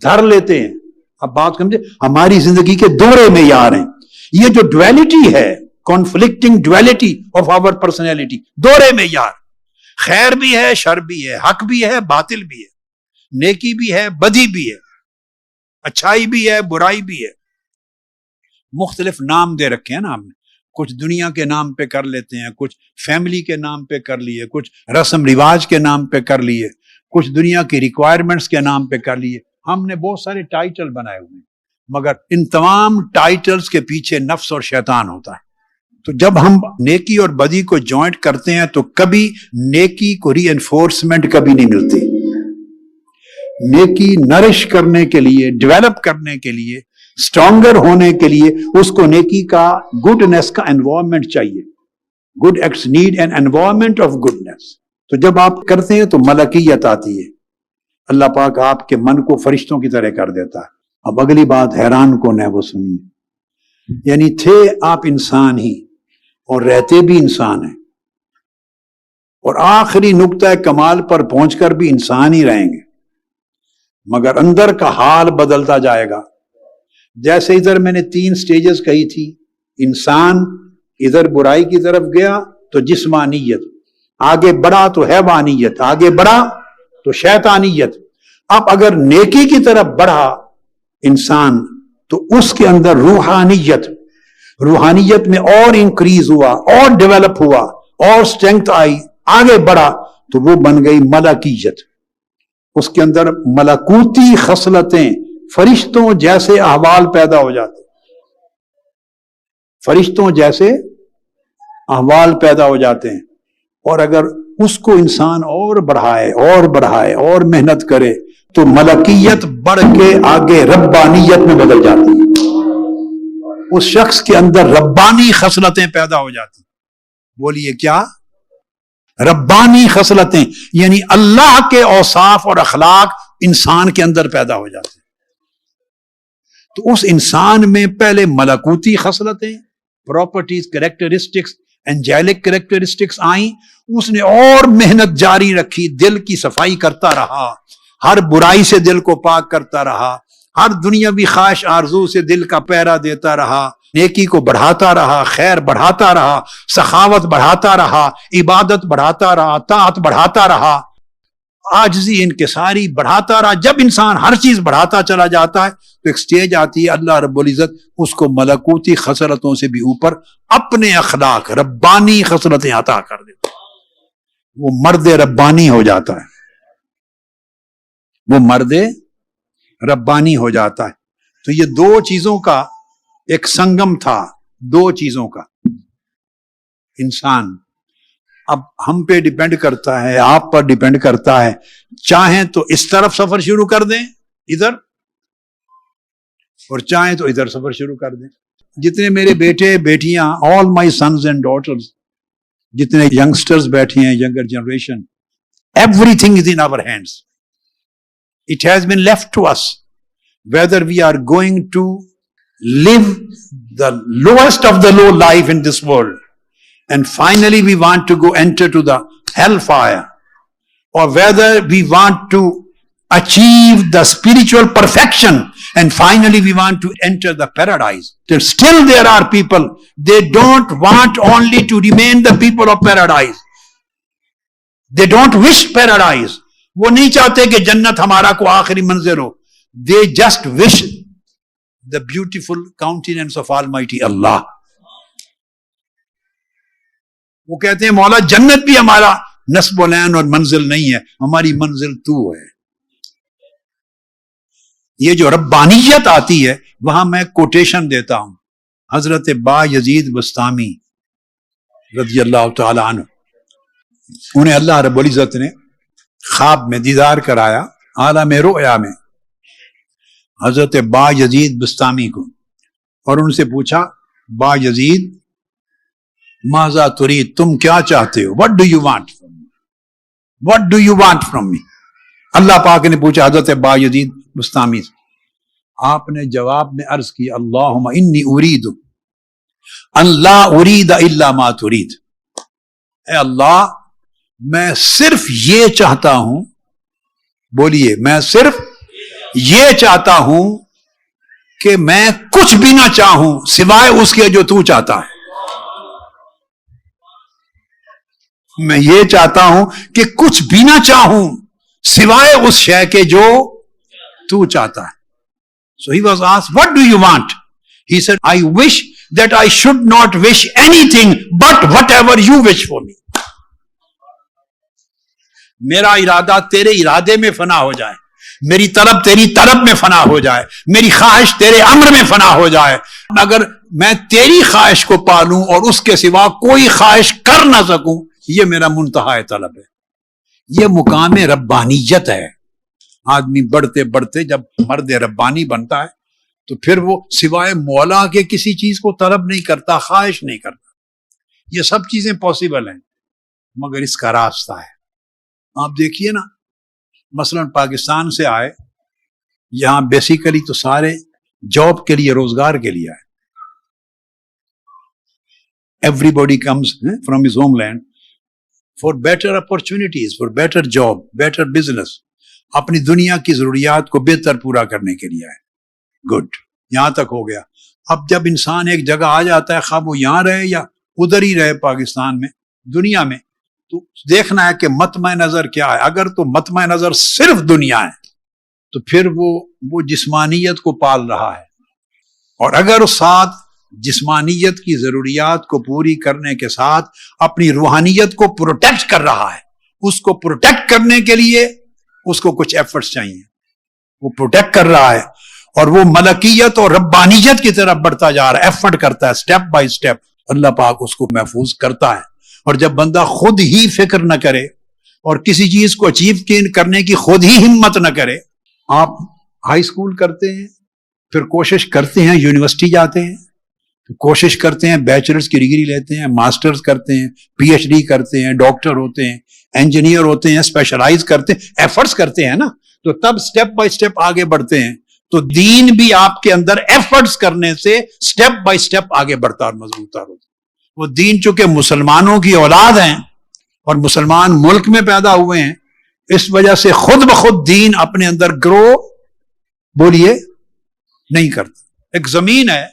Speaker 1: دھر لیتے ہیں. اب بات سمجھے, ہماری زندگی کے دورے میں یار ہیں. یہ جو ڈویلٹی ہے, conflicting duality of our personality, دورے میں یار. خیر بھی ہے, شر بھی ہے, حق بھی ہے, باطل بھی ہے, نیکی بھی ہے, بدی بھی ہے, اچھائی بھی ہے, برائی بھی ہے. مختلف نام دے رکھے ہیں نا ہم نے. کچھ دنیا کے نام پہ کر لیتے ہیں, کچھ فیملی کے نام پہ کر لیے, کچھ رسم رواج کے نام پہ کر لیے, کچھ دنیا کی ریکوائرمنٹس کے نام پہ کر لیے. ہم نے بہت سارے ٹائٹل بنائے ہوئے ہیں, مگر ان تمام ٹائٹلز کے پیچھے نفس اور شیطان ہوتا ہے. تو جب ہم نیکی اور بدی کو جوائنٹ کرتے ہیں تو کبھی نیکی کو ری انفورسمنٹ کبھی نہیں ملتی. نیکی نرش کرنے کے لیے, ڈیولپ کرنے کے لیے, اسٹرانگر ہونے کے لیے اس کو نیکی کا, گڈنس کا انوائرمنٹ چاہیے. Good acts need an environment of goodness. تو جب آپ کرتے ہیں تو ملکیت آتی ہے. اللہ پاک آپ کے من کو فرشتوں کی طرح کر دیتا ہے. اب اگلی بات حیران کون ہے وہ سنیے. یعنی تھے آپ انسان ہی اور رہتے بھی انسان ہیں, اور آخری نقطہ کمال پر پہنچ کر بھی انسان ہی رہیں گے, مگر اندر کا حال بدلتا جائے گا. جیسے ادھر میں نے 3 سٹیجز کہی تھی. انسان ادھر برائی کی طرف گیا تو جسمانیت, آگے بڑھا تو حیوانیت, آگے بڑھا تو شیطانیت. اب اگر نیکی کی طرف بڑھا انسان تو اس کے اندر روحانیت, روحانیت میں اور انکریز ہوا, اور ڈیولپ ہوا, اور سٹرینگتھ آئی, آگے بڑھا تو وہ بن گئی ملکیت. اس کے اندر ملکوتی خصلتیں, فرشتوں جیسے احوال پیدا ہو جاتے, فرشتوں جیسے احوال پیدا ہو جاتے ہیں. اور اگر اس کو انسان اور بڑھائے اور بڑھائے اور محنت کرے تو ملکیت بڑھ کے آگے ربانیت میں بدل جاتی ہے. اس شخص کے اندر ربانی خصلتیں پیدا ہو جاتی. بولیے کیا؟ ربانی خصلتیں, یعنی اللہ کے اوصاف اور اخلاق انسان کے اندر پیدا ہو جاتے ہیں. تو اس انسان میں پہلے ملکوتی خصلتیں, پراپرٹیز, کریکٹرسٹکس, اینجیلک کریکٹرسٹکس آئیں. اس نے اور محنت جاری رکھی, دل کی صفائی کرتا رہا, ہر برائی سے دل کو پاک کرتا رہا, ہر دنیاوی خواہش آرزو سے دل کا پہرا دیتا رہا, نیکی کو بڑھاتا رہا, خیر بڑھاتا رہا, سخاوت بڑھاتا رہا, عبادت بڑھاتا رہا, طاعت بڑھاتا رہا, عاجزی انکساری بڑھاتا رہا. جب انسان ہر چیز بڑھاتا چلا جاتا ہے تو ایک سٹیج آتی ہے, اللہ رب العزت اس کو ملکوتی خصلتوں سے بھی اوپر اپنے اخلاق, ربانی خصلتیں عطا کر دیتا. وہ مرد ربانی ہو جاتا ہے, وہ مرد ربانی ہو جاتا ہے. تو یہ 2 چیزوں کا ایک سنگم تھا, 2 چیزوں کا. انسان اب ہم پہ ڈیپینڈ کرتا ہے, آپ پر ڈیپینڈ کرتا ہے. چاہیں تو اس طرف سفر شروع کر دیں ادھر, اور چاہیں تو ادھر سفر شروع کر دیں. جتنے میرے بیٹے بیٹیاں, all my sons and daughters, جتنے ینگسٹرز بیٹھے ہیں, younger generation, everything is in our hands. It has been left to us whether we are going to live the lowest of the low life in this world and finally we want to go enter to the hellfire, or whether we want to achieve the spiritual perfection and finally we want to enter the paradise. Still there are people, they don't want only to remain the people of paradise. They don't wish paradise. وہ نہیں چاہتے کہ جنت ہمارا کو آخری منزل ہو. They just wish the beautiful countenance of Almighty Allah. وہ کہتے ہیں مولا جنت بھی ہمارا نصب و لین اور منزل نہیں ہے، ہماری منزل تو ہے. یہ جو ربانیت آتی ہے وہاں میں کوٹیشن دیتا ہوں. حضرت با یزید بسطامی رضی اللہ تعالی عنہ، انہیں اللہ رب العزت نے خواب میں دیدار کرایا عالم رؤیا میں، حضرت با یزید بسطامی کو، اور ان سے پوچھا با یزید ماذا ترید، تم کیا چاہتے ہو؟ What do you want from me? What do you want from me? اللہ پاک نے پوچھا حضرت با یزید بسطامی سے. آپ نے جواب میں عرض کی اللہم انی ارید ان لا ارید الا ما ترید. اے اللہ میں صرف یہ چاہتا ہوں، بولیے میں صرف یہ چاہتا ہوں کہ میں کچھ بھی نہ چاہوں سوائے اس کے جو تو چاہتا ہے. میں یہ چاہتا ہوں کہ کچھ بھی نہ چاہوں سوائے اس شے کے جو تو چاہتا ہے. So he was asked, what do you want? He said, I wish that I should not wish anything but whatever you wish for me. میرا ارادہ تیرے ارادے میں فنا ہو جائے، میری طلب تیری طلب میں فنا ہو جائے، میری خواہش تیرے امر میں فنا ہو جائے. اگر میں تیری خواہش کو پالوں اور اس کے سوا کوئی خواہش کر نہ سکوں، یہ میرا منتہا طلب ہے. یہ مقام ربانیت ہے. آدمی بڑھتے بڑھتے جب مرد ربانی بنتا ہے تو پھر وہ سوائے مولا کے کسی چیز کو طلب نہیں کرتا، خواہش نہیں کرتا. یہ سب چیزیں پاسبل ہیں مگر اس کا راستہ ہے. آپ دیکھیے نا، مثلا پاکستان سے آئے یہاں بیسیکلی تو سارے جاب کے لیے، روزگار کے لیے آئے. Everybody comes from his homeland for better opportunities, for better job, better business, اپنی دنیا کی ضروریات کو بہتر پورا کرنے کے لیے آئے. گڈ، یہاں تک ہو گیا. اب جب انسان ایک جگہ آ جاتا ہے، خواہ وہ یہاں رہے یا ادھر ہی رہے پاکستان میں، دنیا میں، تو دیکھنا ہے کہ مطمع نظر کیا ہے. اگر تو مطمع نظر صرف دنیا ہے تو پھر وہ جسمانیت کو پال رہا ہے، اور اگر اس ساتھ جسمانیت کی ضروریات کو پوری کرنے کے ساتھ اپنی روحانیت کو پروٹیکٹ کر رہا ہے، اس کو پروٹیکٹ کرنے کے لیے اس کو کچھ ایفرٹس چاہیے. وہ پروٹیکٹ کر رہا ہے اور وہ ملکیت اور ربانیت کی طرف بڑھتا جا رہا ہے، ایفرٹ کرتا ہے سٹیپ بائی سٹیپ. اللہ پاک اس کو محفوظ کرتا ہے. اور جب بندہ خود ہی فکر نہ کرے اور کسی چیز کو اچیو کرنے کی خود ہی ہمت نہ کرے، آپ ہائی سکول کرتے ہیں، پھر کوشش کرتے ہیں یونیورسٹی جاتے ہیں، کوشش کرتے ہیں بیچلرز کی ڈگری لیتے ہیں، ماسٹرز کرتے ہیں، پی ایچ ڈی کرتے ہیں، ڈاکٹر ہوتے ہیں، انجینئر ہوتے ہیں، اسپیشلائز کرتے ہیں، ایفرٹس کرتے ہیں نا، تو تب سٹیپ بائی سٹیپ آگے بڑھتے ہیں. تو دین بھی آپ کے اندر ایفرٹس کرنے سے سٹیپ بائی سٹیپ آگے بڑھتا اور مضبوط ہوتا. وہ دین چونکہ مسلمانوں کی اولاد ہیں اور مسلمان ملک میں پیدا ہوئے ہیں، اس وجہ سے خود بخود دین اپنے اندر گرو، بولیے، نہیں کرتا. ایک زمین ہے،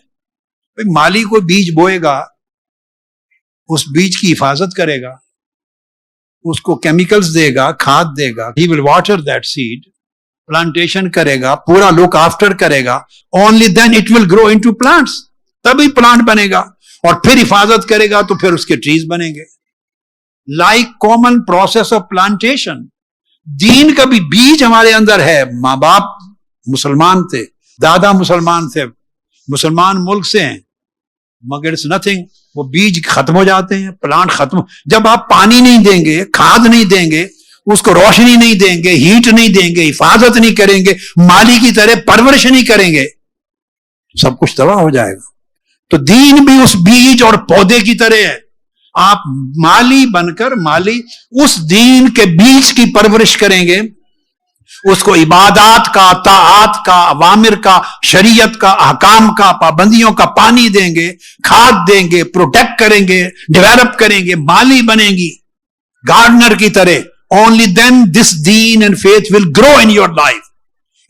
Speaker 1: مالی کو بیج بوئے گا، اس بیج کی حفاظت کرے گا، اس کو کیمیکلز دے گا، کھاد دے گا، he will water that seed، plantation کرے گا، پورا لک آفٹر کرے گا، only then it will grow into plants، تبھی پلانٹ بنے گا، اور پھر حفاظت کرے گا تو پھر اس کے ٹریز بنیں گے. Like common process of plantation, دین کا بھی بیج ہمارے اندر ہے. ماں باپ مسلمان تھے، دادا مسلمان تھے، مسلمان ملک سے ہیں، مگر اٹس نتھنگ، وہ بیج ختم ہو جاتے ہیں، پلانٹ ختم. جب آپ پانی نہیں دیں گے، کھاد نہیں دیں گے، اس کو روشنی نہیں دیں گے، ہیٹ نہیں دیں گے، حفاظت نہیں کریں گے، مالی کی طرح پرورش نہیں کریں گے، سب کچھ تباہ ہو جائے گا. تو دین بھی اس بیج اور پودے کی طرح ہے. آپ مالی بن کر اس دین کے بیج کی پرورش کریں گے، اس کو عبادات کا، طاعات کا، اوامر کا، شریعت کا، احکام کا، پابندیوں کا پانی دیں گے، کھاد دیں گے، پروٹیکٹ کریں گے، ڈیولپ کریں گے، مالی بنیں گی گارڈنر کی طرح. Only then this deen and faith will grow in your life.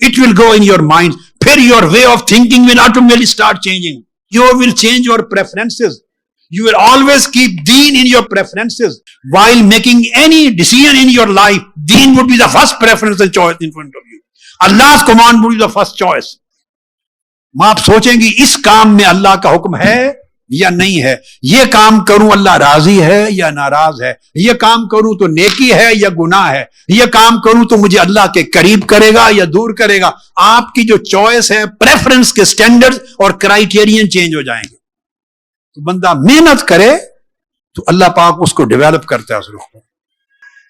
Speaker 1: It will grow in your mind. پھر your way of thinking will automatically start changing. You will change your preferences. You will always keep deen in your preferences. While making any decision in your life, deen would be the first preference and choice in front of you. Allah's command would be the first choice. آپ سوچیں گی اس کام میں اللہ کا حکم ہے یا نہیں ہے, یہ کام کروں اللہ راضی ہے یا ناراض ہے, یہ کام کروں تو نیکی ہے یا گناہ ہے, یہ کام کروں تو مجھے اللہ کے قریب کرے گا یا دور کرے گا. آپ کی جو چوائس ہے, پریفرنس کے سٹینڈرڈ اور کرائیٹیرین چینج ہو جائیں گے. تو بندہ محنت کرے تو اللہ پاک اس کو ڈیولپ کرتا ہے اس رخ کو.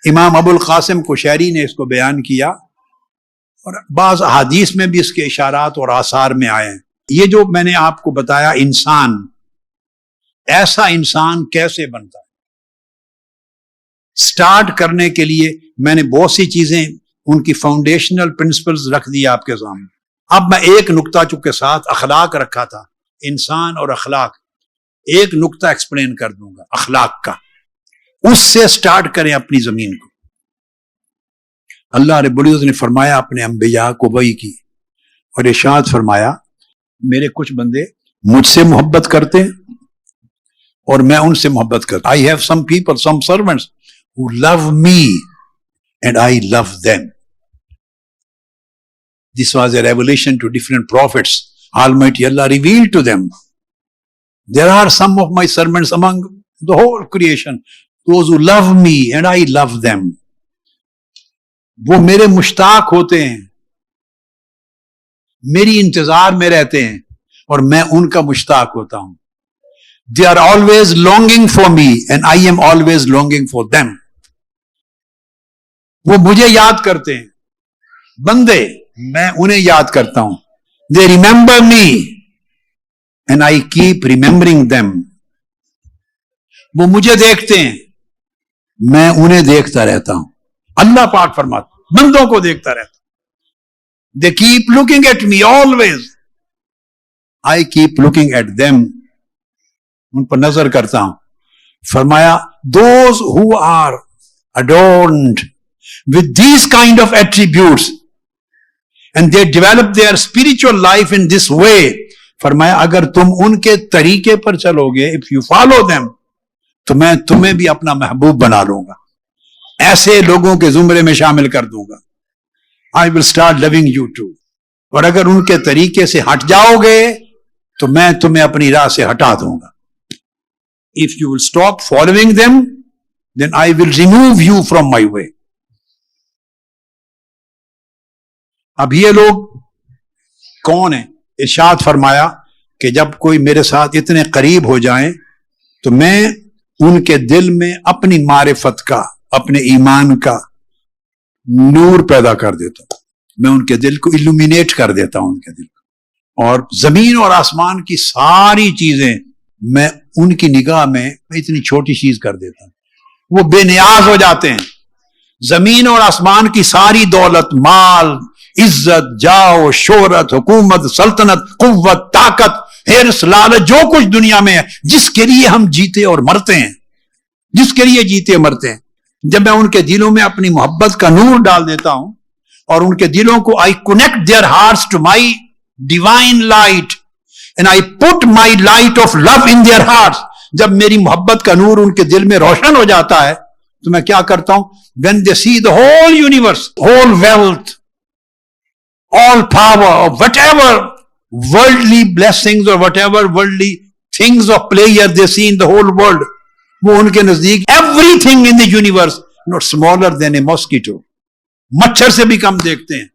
Speaker 1: امام ابو القاسم قشیری نے اس کو بیان کیا, اور بعض احادیث میں بھی اس کے اشارات اور آثار میں آئے ہیں. یہ جو میں نے آپ کو بتایا انسان, ایسا انسان کیسے بنتا ہے, سٹارٹ کرنے کے لیے میں نے بہت سی چیزیں ان کی فاؤنڈیشنل پرنسپلز رکھ دی آپ کے سامنے. اب میں ایک نقطہ چونکہ ساتھ اخلاق رکھا تھا, انسان اور اخلاق, ایک نقطہ ایکسپلین کر دوں گا اخلاق کا, اس سے سٹارٹ کریں اپنی زمین کو. اللہ رب العزت نے فرمایا اپنے انبیاء کو وحی کی اور ارشاد فرمایا میرے کچھ بندے مجھ سے محبت کرتے ہیں اور میں ان سے محبت کرتا ہوں. I have some people, some servants who love me and I love them. This was a revelation to different prophets. Almighty Allah revealed to them. There are some of my servants among the whole creation, those who love me and I love them. وہ میرے مشتاق ہوتے ہیں, میری انتظار میں رہتے ہیں اور میں ان کا مشتاق ہوتا ہوں. They are always longing for me and I am always longing for them. وہ مجھے یاد کرتے ہیں, بندے میں انہیں یاد کرتا ہوں. They remember me and I keep remembering them. وہ مجھے دیکھتے ہیں, میں انہیں دیکھتا رہتا ہوں. اللہ پاک فرماتا بندوں کو دیکھتا رہتا. They keep looking at me always. I keep looking at them. ان پر نظر کرتا ہوں. فرمایا those who are adorned with these kind of attributes and they develop their spiritual life in this way. فرمایا اگر تم ان کے طریقے پر چلو گے, if you follow them, تو میں تمہیں بھی اپنا محبوب بنا لوں گا, ایسے لوگوں کے زمرے میں شامل کر دوں گا. I will start loving you too. اور اگر ان کے طریقے سے ہٹ جاؤ گے تو میں تمہیں اپنی راہ سے ہٹا دوں گا. If you will stop following them, then I will remove you from my way. اب یہ لوگ کون ہیں؟ ارشاد فرمایا کہ جب کوئی میرے ساتھ اتنے قریب ہو جائیں تو میں ان کے دل میں اپنی معرفت کا, اپنے ایمان کا نور پیدا کر دیتا ہوں. میں ان کے دل کو illuminate کر دیتا ہوں, ان کے دل کو, اور زمین اور آسمان کی ساری چیزیں میں ان کی نگاہ میں اتنی چھوٹی چیز کر دیتا ہوں. وہ بے نیاز ہو جاتے ہیں. زمین اور آسمان کی ساری دولت, مال, عزت, جاؤ, شہرت, حکومت, سلطنت, قوت, طاقت, حرص, لالچ, جو کچھ دنیا میں ہے, جس کے لیے ہم جیتے اور مرتے ہیں, جس کے لیے جیتے مرتے ہیں, جب میں ان کے دلوں میں اپنی محبت کا نور ڈال دیتا ہوں اور ان کے دلوں کو I connect their hearts to my divine light and I put my light of love in their hearts. جب میری محبت کا نور ان کے دل میں روشن ہو جاتا ہے تو میں کیا کرتا ہوں, when they see the whole universe, whole wealth, all power, or whatever worldly blessings or whatever worldly things of pleasure they see in the whole world, وہ ان کے نزدیک everything in the universe not smaller than a mosquito, مچھر سے بھی کم دیکھتے ہیں.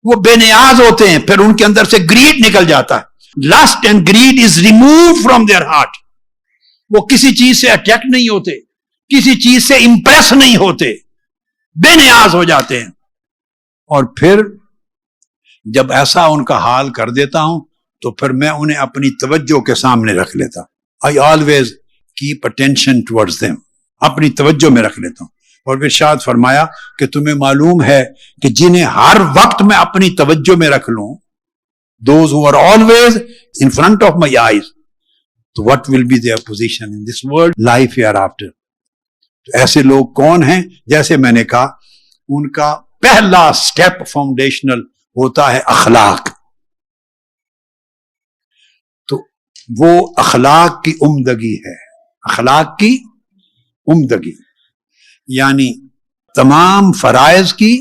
Speaker 1: وہ بے نیاز ہوتے ہیں. پھر ان کے اندر سے greed نکل جاتا ہے. lust and greed is removed from their heart. وہ کسی چیز سے اٹریکٹ نہیں ہوتے, کسی چیز سے امپریس نہیں ہوتے, بے نیاز ہو جاتے ہیں. اور پھر جب ایسا ان کا حال کر دیتا ہوں تو پھر میں انہیں اپنی توجہ کے سامنے رکھ لیتا. I always keep attention towards them. اپنی توجہ میں رکھ لیتا ہوں. اور ارشاد فرمایا کہ تمہیں معلوم ہے کہ جنہیں ہر وقت میں اپنی توجہ میں رکھ لوں, those who are always in front of my eyes, so what will be their position in this world, life hereafter. تو ایسے لوگ کون ہیں؟ جیسے میں نے کہا ان کا پہلا سٹیپ فاؤنڈیشنل ہوتا ہے اخلاق. تو وہ اخلاق کی عمدگی ہے. اخلاق کی عمدگی یعنی تمام فرائض کی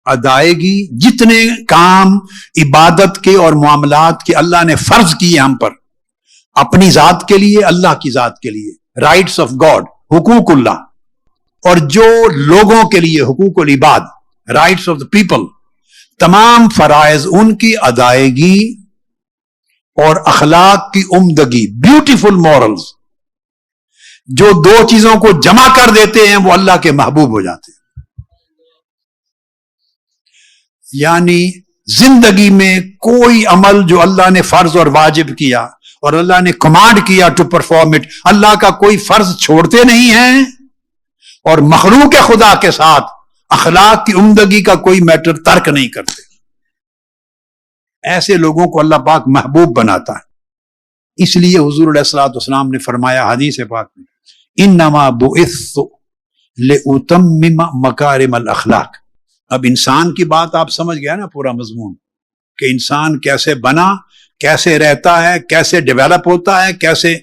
Speaker 1: ادائیگی، جتنے کام عبادت کے اور معاملات کے اللہ نے فرض کیے ہم پر، اپنی ذات کے لیے، اللہ کی ذات کے لیے، رائٹس آف گاڈ، حقوق اللہ، اور جو لوگوں کے لیے حقوق العباد، رائٹس آف دا پیپل، تمام فرائض ان کی ادائیگی اور اخلاق کی عمدگی، بیوٹیفل مورلز، جو دو چیزوں کو جمع کر دیتے ہیں وہ اللہ کے محبوب ہو جاتے ہیں. یعنی زندگی میں کوئی عمل جو اللہ نے فرض اور واجب کیا اور اللہ نے کمانڈ کیا ٹو پرفارم اٹ، اللہ کا کوئی فرض چھوڑتے نہیں ہیں، اور مخلوق خدا کے ساتھ اخلاق کی عمدگی کا کوئی میٹر ترک نہیں کرتے. ایسے لوگوں کو اللہ پاک محبوب بناتا ہے. اس لیے حضور علیہ الصلوۃ والسلام نے فرمایا حدیث پاک میں، انما بعثت لأتمم مکارم الاخلاق. اب انسان کی بات آپ سمجھ گیا نا پورا مضمون، کہ انسان کیسے بنا، کیسے رہتا ہے، کیسے ڈیولپ ہوتا ہے، کیسے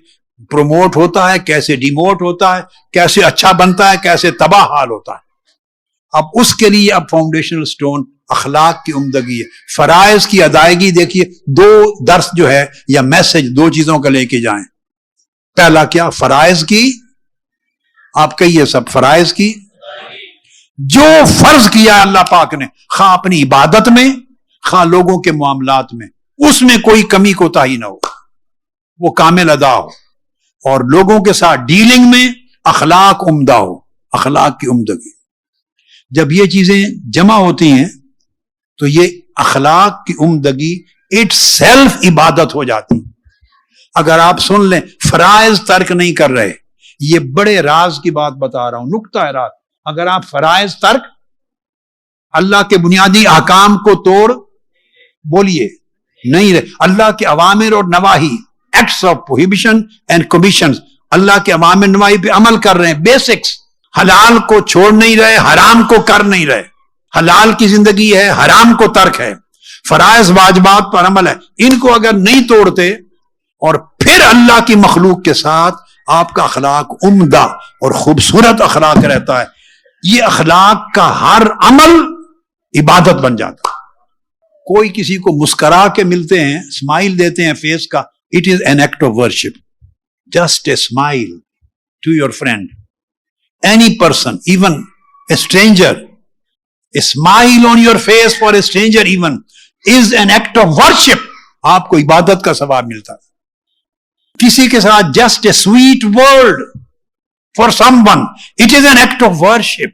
Speaker 1: پروموٹ ہوتا ہے، کیسے ڈیموٹ ہوتا ہے، کیسے اچھا بنتا ہے، کیسے تباہ حال ہوتا ہے. اب اس کے لیے اب فاؤنڈیشنل سٹون اخلاق کی عمدگی ہے. فرائض کی ادائیگی دیکھیے، دو درس جو ہے یا میسج دو چیزوں کا لے کے جائیں. پہلا کیا؟ فرائض کی، آپ کہیے سب، فرائض کی، جو فرض کیا اللہ پاک نے، خواہ اپنی عبادت میں خواہ لوگوں کے معاملات میں، اس میں کوئی کمی کوتاہی نہ ہو، وہ کامل ادا ہو، اور لوگوں کے ساتھ ڈیلنگ میں اخلاق عمدہ ہو، اخلاق کی عمدگی. جب یہ چیزیں جمع ہوتی ہیں تو یہ اخلاق کی عمدگی اٹ سیلف عبادت ہو جاتی. اگر آپ سن لیں فرائض ترک نہیں کر رہے، یہ بڑے راز کی بات بتا رہا ہوں، نکتہ ہے راز. اگر آپ فرائض ترک، اللہ کے بنیادی احکام کو توڑ بولیے نہیں رہے، اللہ کے اوامر اور نواہی، acts of prohibition and commissions, Allah کے اوامر نواہی پہ عمل کر رہے ہیں، بیسکس، حلال کو چھوڑ نہیں رہے، حرام کو کر نہیں رہے، حلال کی زندگی ہے، حرام کو ترک ہے، فرائض واجبات پر عمل ہے، ان کو اگر نہیں توڑتے اور پھر اللہ کی مخلوق کے ساتھ آپ کا اخلاق عمدہ اور خوبصورت اخلاق رہتا ہے، یہ اخلاق کا ہر عمل عبادت بن جاتا. کوئی کسی کو مسکرا کے ملتے ہیں، اسمائل دیتے ہیں فیس کا، it is an act of worship. Just a smile to your friend, any person, even a stranger, a smile on your face for a stranger even is an act of worship. آپ کو عبادت کا ثواب ملتا ہے. کسی کے ساتھ just a sweet word for someone, it is an act of worship.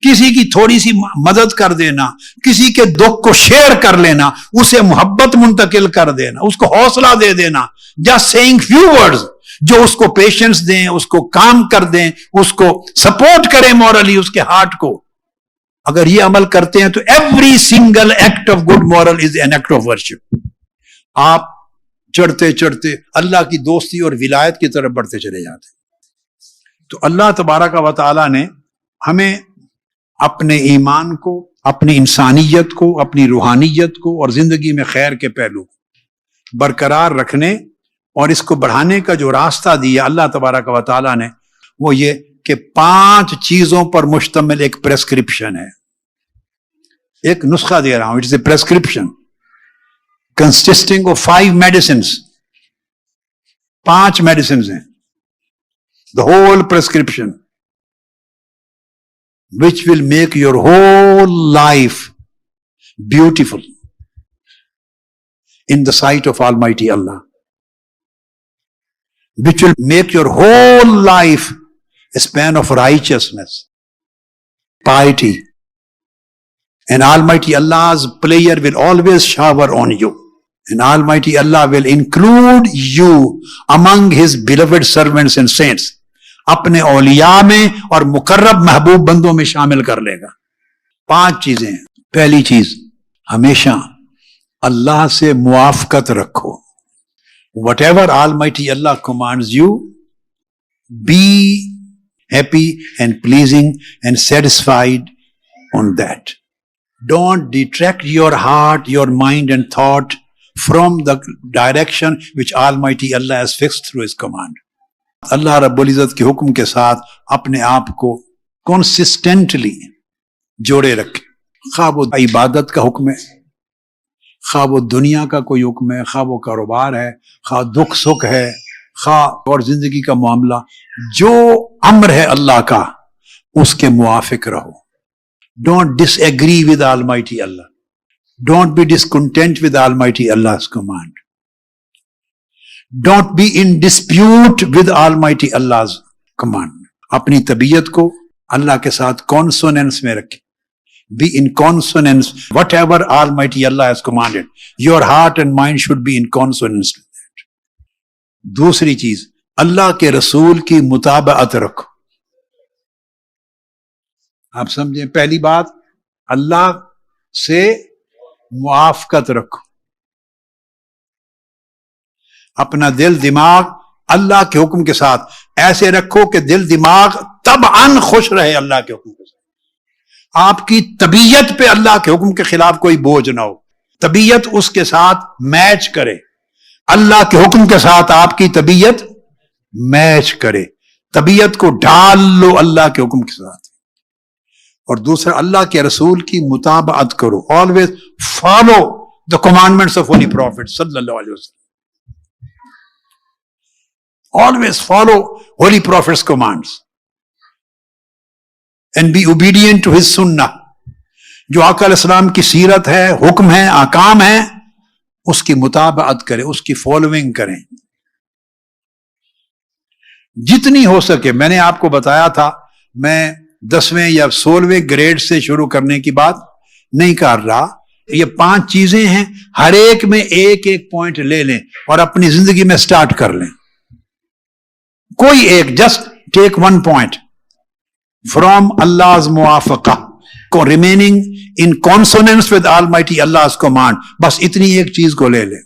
Speaker 1: کسی کی تھوڑی سی مدد کر دینا، کسی کے دکھ کو شیئر کر لینا، اسے محبت منتقل کر دینا، اس کو حوصلہ دے دینا، just saying few words جو اس کو پیشنس دیں، اس کو کام کر دیں، اس کو سپورٹ کریں مورلی، اس کے ہارٹ کو. اگر یہ عمل کرتے ہیں تو every single act of good moral is an act of worship. آپ چڑھتے چڑھتے اللہ کی دوستی اور ولایت کی طرف بڑھتے چلے جاتے. تو اللہ تبارک و تعالی نے ہمیں اپنے ایمان کو، اپنی انسانیت کو، اپنی روحانیت کو اور زندگی میں خیر کے پہلو برقرار رکھنے اور اس کو بڑھانے کا جو راستہ دیا اللہ تبارک و تعالیٰ نے، وہ یہ کہ 5 چیزوں پر مشتمل ایک پریسکرپشن ہے. ایک نسخہ دے رہا ہوں، it is a prescription consisting of 5 medicines. 5 medicines ہیں، the whole prescription which will make your whole life beautiful in the sight of Almighty Allah, which will make your whole life a span of righteousness, piety, and Almighty Allah's pleasure will always shower on you, and Almighty Allah will include you among His beloved servants and saints. اپنے اولیاء میں اور مقرب محبوب بندوں میں شامل کر لے گا. 5 چیزیں. پہلی چیز، ہمیشہ اللہ سے موافقت رکھو. Whatever Almighty Allah commands you, be happy and pleasing and satisfied on that. Don't detract your heart, your mind and thought from the direction which Almighty Allah has fixed through His command. اللہ رب العزت کے حکم کے ساتھ اپنے آپ کو consistently جوڑے رکھے، خواہ وہ عبادت کا حکم ہے، خواہ وہ دنیا کا کوئی حکم ہے، خواہ وہ کاروبار ہے، خواہ دکھ سکھ ہے، خواہ اور زندگی کا معاملہ، جو امر ہے اللہ کا اس کے موافق رہو. Don't disagree with almighty Allah, don't be discontent with almighty Allah's command. Don't be in dispute with Almighty Allah's command. اپنی طبیعت کو اللہ کے ساتھ consonance میں رکھیں. Be in consonance. Whatever Almighty Allah has commanded, your heart and mind should be in consonance with that. دوسری چیز، اللہ کے رسول کی مطابقت رکھو. آپ سمجھیں، پہلی بات اللہ سے موافقت رکھو. اپنا دل دماغ اللہ کے حکم کے ساتھ ایسے رکھو کہ دل دماغ طبعاً خوش رہے اللہ کے حکم کے ساتھ. آپ کی طبیعت پہ اللہ کے حکم کے خلاف کوئی بوجھ نہ ہو، طبیعت اس کے ساتھ میچ کرے. اللہ کے حکم کے ساتھ آپ کی طبیعت میچ کرے، طبیعت کو ڈال لو اللہ کے حکم کے ساتھ. اور دوسرا، اللہ کے رسول کی مطابقت کرو. Always follow the commandments of holy prophet صلی اللہ علیہ وسلم. Always follow Holy Prophet's commands and be obedient to his sunnah. جو آقا علیہ السلام کی سیرت ہے، حکم ہے، احکام ہے، اس کی مطابقت کریں، اس کی فالوئنگ کریں جتنی ہو سکے. میں نے آپ کو بتایا تھا، میں 10ویں یا 16ویں گریڈ سے شروع کرنے کی بات نہیں کر رہا. یہ 5 چیزیں ہیں، ہر ایک میں ایک ایک پوائنٹ لے لیں اور اپنی زندگی میں سٹارٹ کر لیں. کوئی ایک، just take 1 point from Allah's موافقہ، remaining in consonance with Almighty Allah's command. بس اتنی ایک چیز کو لے لیں،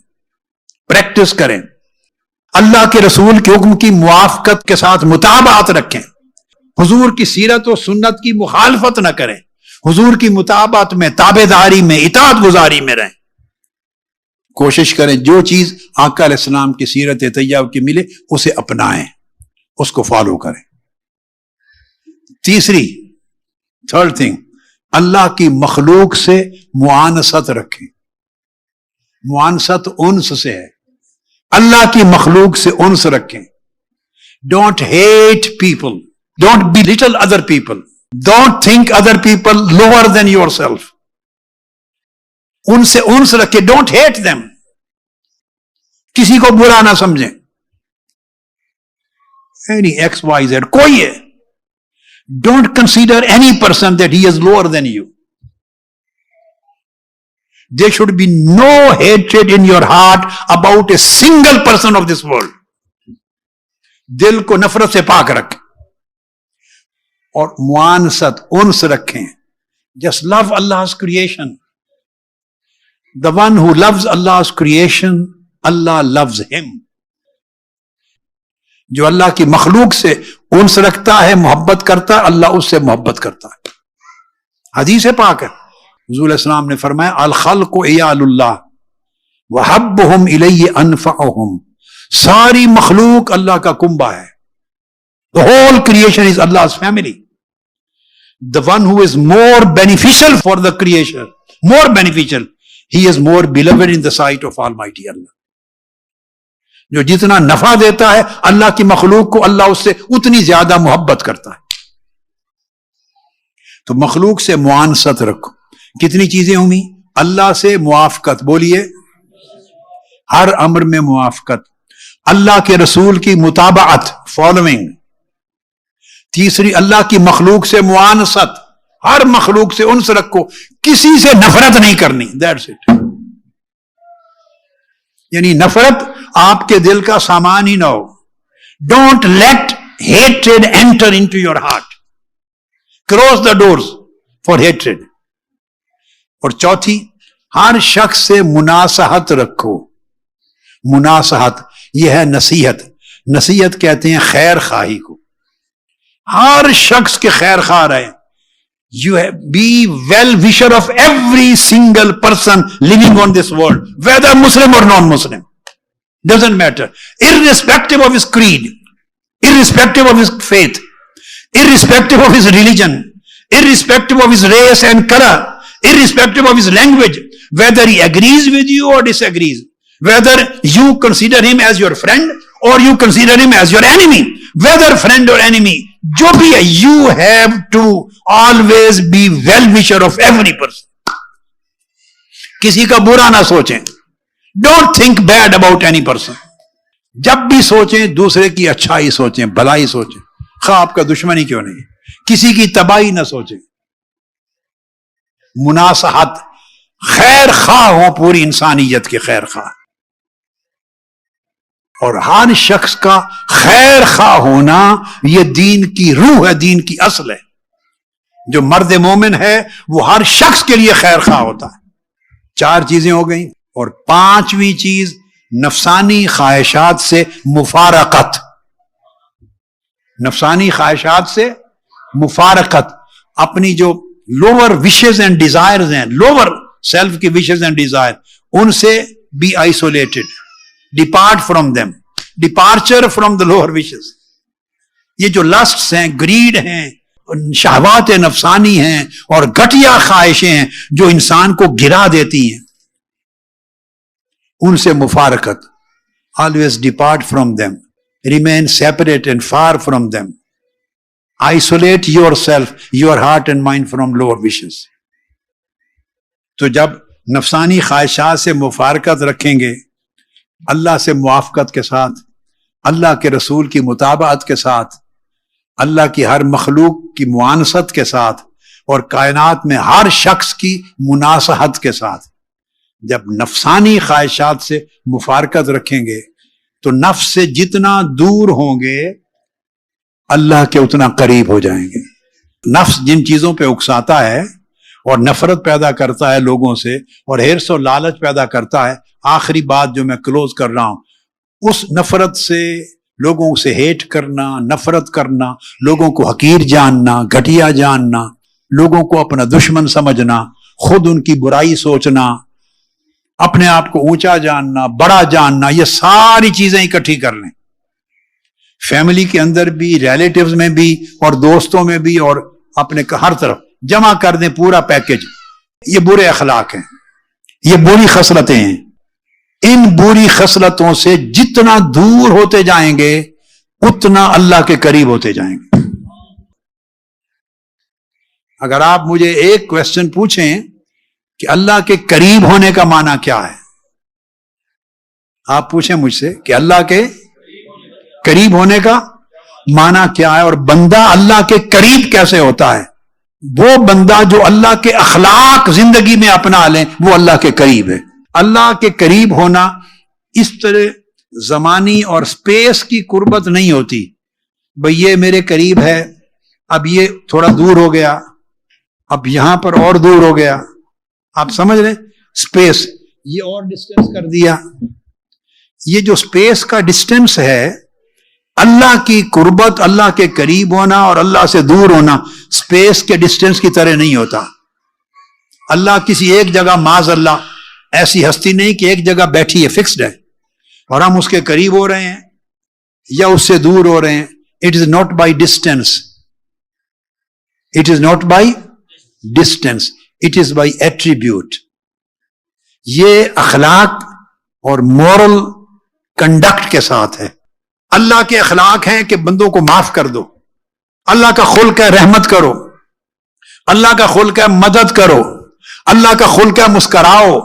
Speaker 1: پریکٹس کریں. اللہ کے رسول کے حکم کی موافقت کے ساتھ مطابقت رکھیں. حضور کی سیرت و سنت کی مخالفت نہ کریں. حضور کی مطابقت میں، تابع داری میں، اطاعت گزاری میں رہیں. کوشش کریں جو چیز آقا علیہ السلام کی سیرت طیبہ کی ملے اسے اپنائیں، اس کو فالو کریں. تیسری، تھرڈ تھنگ، اللہ کی مخلوق سے معانست رکھیں. معانست انس سے ہے، اللہ کی مخلوق سے انس رکھیں. Don't hate people, don't belittle other people, don't think other people lower than yourself. ان سے انس رکھیں، ڈونٹ ہیٹ them. کسی کو برا نہ سمجھیں. Any XYZ کوئی ہے. Don't consider any person that he is lower than you. There should be no hatred in your heart about a single person of this world. دل کو نفرت سے پاک رکھیں اور معانست، انس رکھیں. Just love Allah's creation. The one who loves Allah's creation, Allah loves him. جو اللہ کی مخلوق سے انس رکھتا ہے، محبت کرتا ہے، اللہ اس سے محبت کرتا ہے. حدیث پاک ہے، حضور علیہ السلام نے فرمایا الخلق عیال اللہ وحبہم الی انفعہم. ساری مخلوق اللہ کا کنبہ ہے. The whole creation is Allah's family. The one who is more beneficial for the creation, more beneficial, he is more beloved in the sight of Almighty Allah. جو جتنا نفع دیتا ہے اللہ کی مخلوق کو، اللہ اس سے اتنی زیادہ محبت کرتا ہے. تو مخلوق سے معانست رکھو. کتنی چیزیں ہوئی؟ اللہ سے موافقت، بولیے، ہر امر میں موافقت. اللہ کے رسول کی مطابقت، فالوئنگ. تیسری، اللہ کی مخلوق سے معانست، ہر مخلوق سے انس رکھو، کسی سے نفرت نہیں کرنی. That's it. یعنی نفرت آپ کے دل کا سامان ہی نہ ہو. Don't let hatred enter into your heart. Close the doors for hatred. اور چوتھی، ہر شخص سے مناصحت رکھو. مناصحت یہ ہے نصیحت. نصیحت کہتے ہیں خیر خواہی کو. ہر شخص کے خیر خواہ رہے. You be well-wisher of every single person living on this world, whether Muslim or non-Muslim. Doesn't matter. Irrespective of his creed, irrespective of his faith, irrespective of his religion, irrespective of his race and color, irrespective of his language, whether he agrees with you or disagrees, whether you consider him as your friend or you consider him as your enemy, whether friend or enemy, جو بھی ہے, you have to always be well-wisher of every person. کسی کا برا نہ سوچیں. Don't think bad about any person. جب بھی سوچیں دوسرے کی اچھائی سوچیں, بھلائی سوچیں, خواہ آپ کا دشمنی کیوں نہیں. کسی کی تباہی نہ سوچیں. مناصحت, خیر خواہ ہوں پوری انسانیت کے خیر خواہ, اور ہر شخص کا خیر خواہ ہونا یہ دین کی روح ہے, دین کی اصل ہے. جو مرد مومن ہے وہ ہر شخص کے لیے خیر خواہ ہوتا ہے. 4 چیزیں ہو گئیں, اور 5ویں چیز نفسانی خواہشات سے مفارقت. نفسانی خواہشات سے مفارقت, اپنی جو لوور وشز اینڈ ڈیزائرز ہیں, لوور سیلف کی وشز اینڈ ڈیزائر, ان سے be isolated. Depart from them. Departure from the lower wishes. یہ جو لسٹس ہیں, گریڈ ہیں, شہوات نفسانی ہیں اور گھٹیا خواہشیں ہیں جو انسان کو گرا دیتی ہیں, ان سے مفارقت. Always depart from them. Remain separate and far from them. Isolate yourself, your heart and mind from lower wishes. تو جب نفسانی خواہشات سے مفارقت رکھیں گے, اللہ سے موافقت کے ساتھ, اللہ کے رسول کی مطابقت کے ساتھ, اللہ کی ہر مخلوق کی معانست کے ساتھ, اور کائنات میں ہر شخص کی مناصحت کے ساتھ, جب نفسانی خواہشات سے مفارقت رکھیں گے تو نفس سے جتنا دور ہوں گے اللہ کے اتنا قریب ہو جائیں گے. نفس جن چیزوں پہ اکساتا ہے اور نفرت پیدا کرتا ہے لوگوں سے, اور حرص و لالچ پیدا کرتا ہے, آخری بات جو میں کلوز کر رہا ہوں, اس نفرت سے, لوگوں سے ہیٹ کرنا, نفرت کرنا, لوگوں کو حقیر جاننا, گھٹیا جاننا, لوگوں کو اپنا دشمن سمجھنا, خود ان کی برائی سوچنا, اپنے آپ کو اونچا جاننا, بڑا جاننا, یہ ساری چیزیں اکٹھی کر لیں. فیملی کے اندر بھی, ریلیٹیوز میں بھی, اور دوستوں میں بھی, اور اپنے ہر طرف جمع کر دیں پورا پیکج. یہ برے اخلاق ہیں, یہ بری خصلتیں ہیں. ان بری خصلتوں سے جتنا دور ہوتے جائیں گے اتنا اللہ کے قریب ہوتے جائیں گے. اگر آپ مجھے ایک کوسچن پوچھیں کہ اللہ کے قریب ہونے کا معنی کیا ہے, آپ پوچھیں مجھ سے کہ اللہ کے قریب ہونے کا معنی کیا ہے, اور بندہ اللہ کے قریب کیسے ہوتا ہے. وہ بندہ جو اللہ کے اخلاق زندگی میں اپنا لیں وہ اللہ کے قریب ہے. اللہ کے قریب ہونا اس طرح زمانی اور سپیس کی قربت نہیں ہوتی. بھئی یہ میرے قریب ہے, اب یہ تھوڑا دور ہو گیا, اب یہاں پر اور دور ہو گیا. آپ سمجھ رہے, سپیس, یہ اور ڈسٹینس کر دیا. یہ جو سپیس کا ڈسٹینس ہے, اللہ کی قربت, اللہ کے قریب ہونا اور اللہ سے دور ہونا سپیس کے ڈسٹینس کی طرح نہیں ہوتا. اللہ کسی ایک جگہ, معاذ اللہ, ایسی ہستی نہیں کہ ایک جگہ بیٹھی ہے, فکسڈ ہے, اور ہم اس کے قریب ہو رہے ہیں یا اس سے دور ہو رہے ہیں. It is not by distance, it is not by distance, it is by attribute. یہ اخلاق اور مورل کنڈکٹ کے ساتھ ہے. اللہ کے اخلاق ہیں کہ بندوں کو معاف کر دو, اللہ کا خلق ہے رحمت کرو, اللہ کا خلق ہے مدد کرو, اللہ کا خلق ہے مسکراؤ,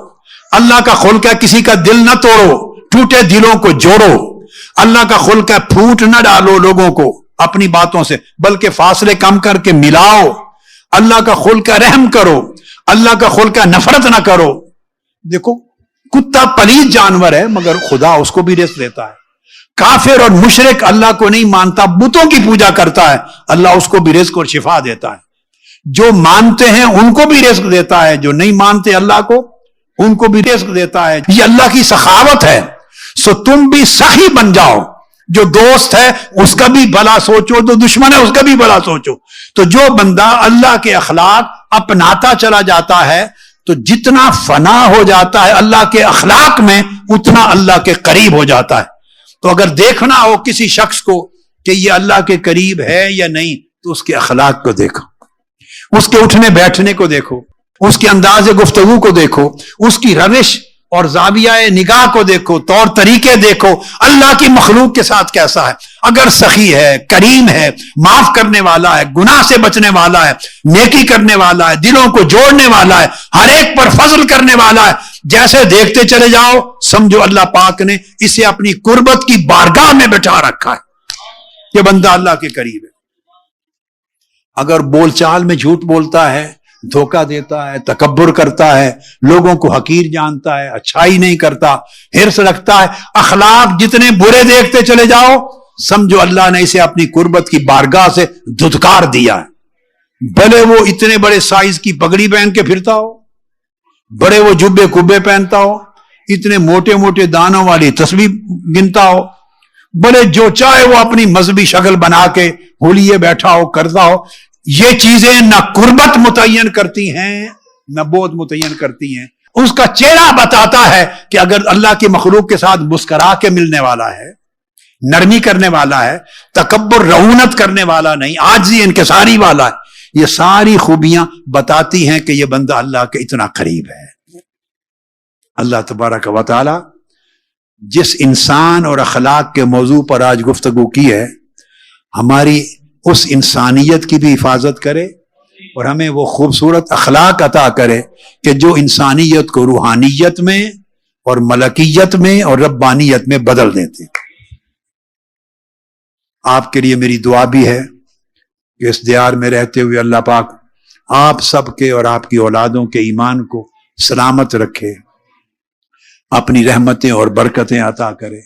Speaker 1: اللہ کا خلق ہے کسی کا دل نہ توڑو, ٹوٹے دلوں کو جوڑو. اللہ کا خلق ہے پھوٹ نہ ڈالو لوگوں کو اپنی باتوں سے, بلکہ فاصلے کم کر کے ملاؤ. اللہ کا خلق ہے رحم کرو, اللہ کا خلق ہے نفرت نہ کرو. دیکھو, کتا پلید جانور ہے مگر خدا اس کو بھی رزق دیتا ہے. کافر اور مشرک اللہ کو نہیں مانتا, بتوں کی پوجا کرتا ہے, اللہ اس کو بھی رزق اور شفا دیتا ہے. جو مانتے ہیں ان کو بھی رزق دیتا ہے, جو نہیں مانتے اللہ کو ان کو بھی رزق دیتا ہے. یہ اللہ کی سخاوت ہے. سو تم بھی سخی بن جاؤ. جو دوست ہے اس کا بھی بھلا سوچو, جو دشمن ہے اس کا بھی بھلا سوچو. تو جو بندہ اللہ کے اخلاق اپناتا چلا جاتا ہے تو جتنا فنا ہو جاتا ہے اللہ کے اخلاق میں اتنا اللہ کے قریب ہو جاتا ہے. تو اگر دیکھنا ہو کسی شخص کو کہ یہ اللہ کے قریب ہے یا نہیں تو اس کے اخلاق کو دیکھو, اس کے اٹھنے بیٹھنے کو دیکھو, اس کے انداز گفتگو کو دیکھو, اس کی روش اور زاویہ نگاہ کو دیکھو, طور طریقے دیکھو, اللہ کی مخلوق کے ساتھ کیسا ہے. اگر سخی ہے, کریم ہے, معاف کرنے والا ہے, گناہ سے بچنے والا ہے, نیکی کرنے والا ہے, دلوں کو جوڑنے والا ہے, ہر ایک پر فضل کرنے والا ہے, جیسے دیکھتے چلے جاؤ سمجھو اللہ پاک نے اسے اپنی قربت کی بارگاہ میں بٹھا رکھا ہے. یہ بندہ اللہ کے قریب ہے. اگر بول چال میں جھوٹ بولتا ہے, دھوکہ دیتا ہے, تکبر کرتا ہے, لوگوں کو حقیر جانتا ہے, اچھائی نہیں کرتا, حرص رکھتا ہے, اخلاق جتنے برے دیکھتے چلے جاؤ سمجھو اللہ نے اسے اپنی قربت کی بارگاہ سے دھتکار دیا ہے. بھلے وہ اتنے بڑے سائز کی پگڑی پہن کے پھرتا ہو, بڑے وہ جبے کبے پہنتا ہو, اتنے موٹے موٹے دانوں والی تسبیح گنتا ہو, بڑے جو چاہے وہ اپنی مذہبی شکل بنا کے ہولیے بیٹھا ہو کرتا ہو, یہ چیزیں نہ قربت متعین کرتی ہیں نہ بہت متعین کرتی ہیں. اس کا چہرہ بتاتا ہے کہ اگر اللہ کی مخلوق کے ساتھ مسکرا کے ملنے والا ہے, نرمی کرنے والا ہے, تکبر رعونت کرنے والا نہیں, عاجزی انکساری والا ہے, یہ ساری خوبیاں بتاتی ہیں کہ یہ بندہ اللہ کے اتنا قریب ہے. اللہ تبارک و تعالی جس انسان اور اخلاق کے موضوع پر آج گفتگو کی ہے, ہماری اس انسانیت کی بھی حفاظت کرے اور ہمیں وہ خوبصورت اخلاق عطا کرے کہ جو انسانیت کو روحانیت میں اور ملکیت میں اور ربانیت میں بدل دیتے. آپ کے لیے میری دعا بھی ہے کہ اس دیار میں رہتے ہوئے اللہ پاک آپ سب کے اور آپ کی اولادوں کے ایمان کو سلامت رکھے, اپنی رحمتیں اور برکتیں عطا کرے.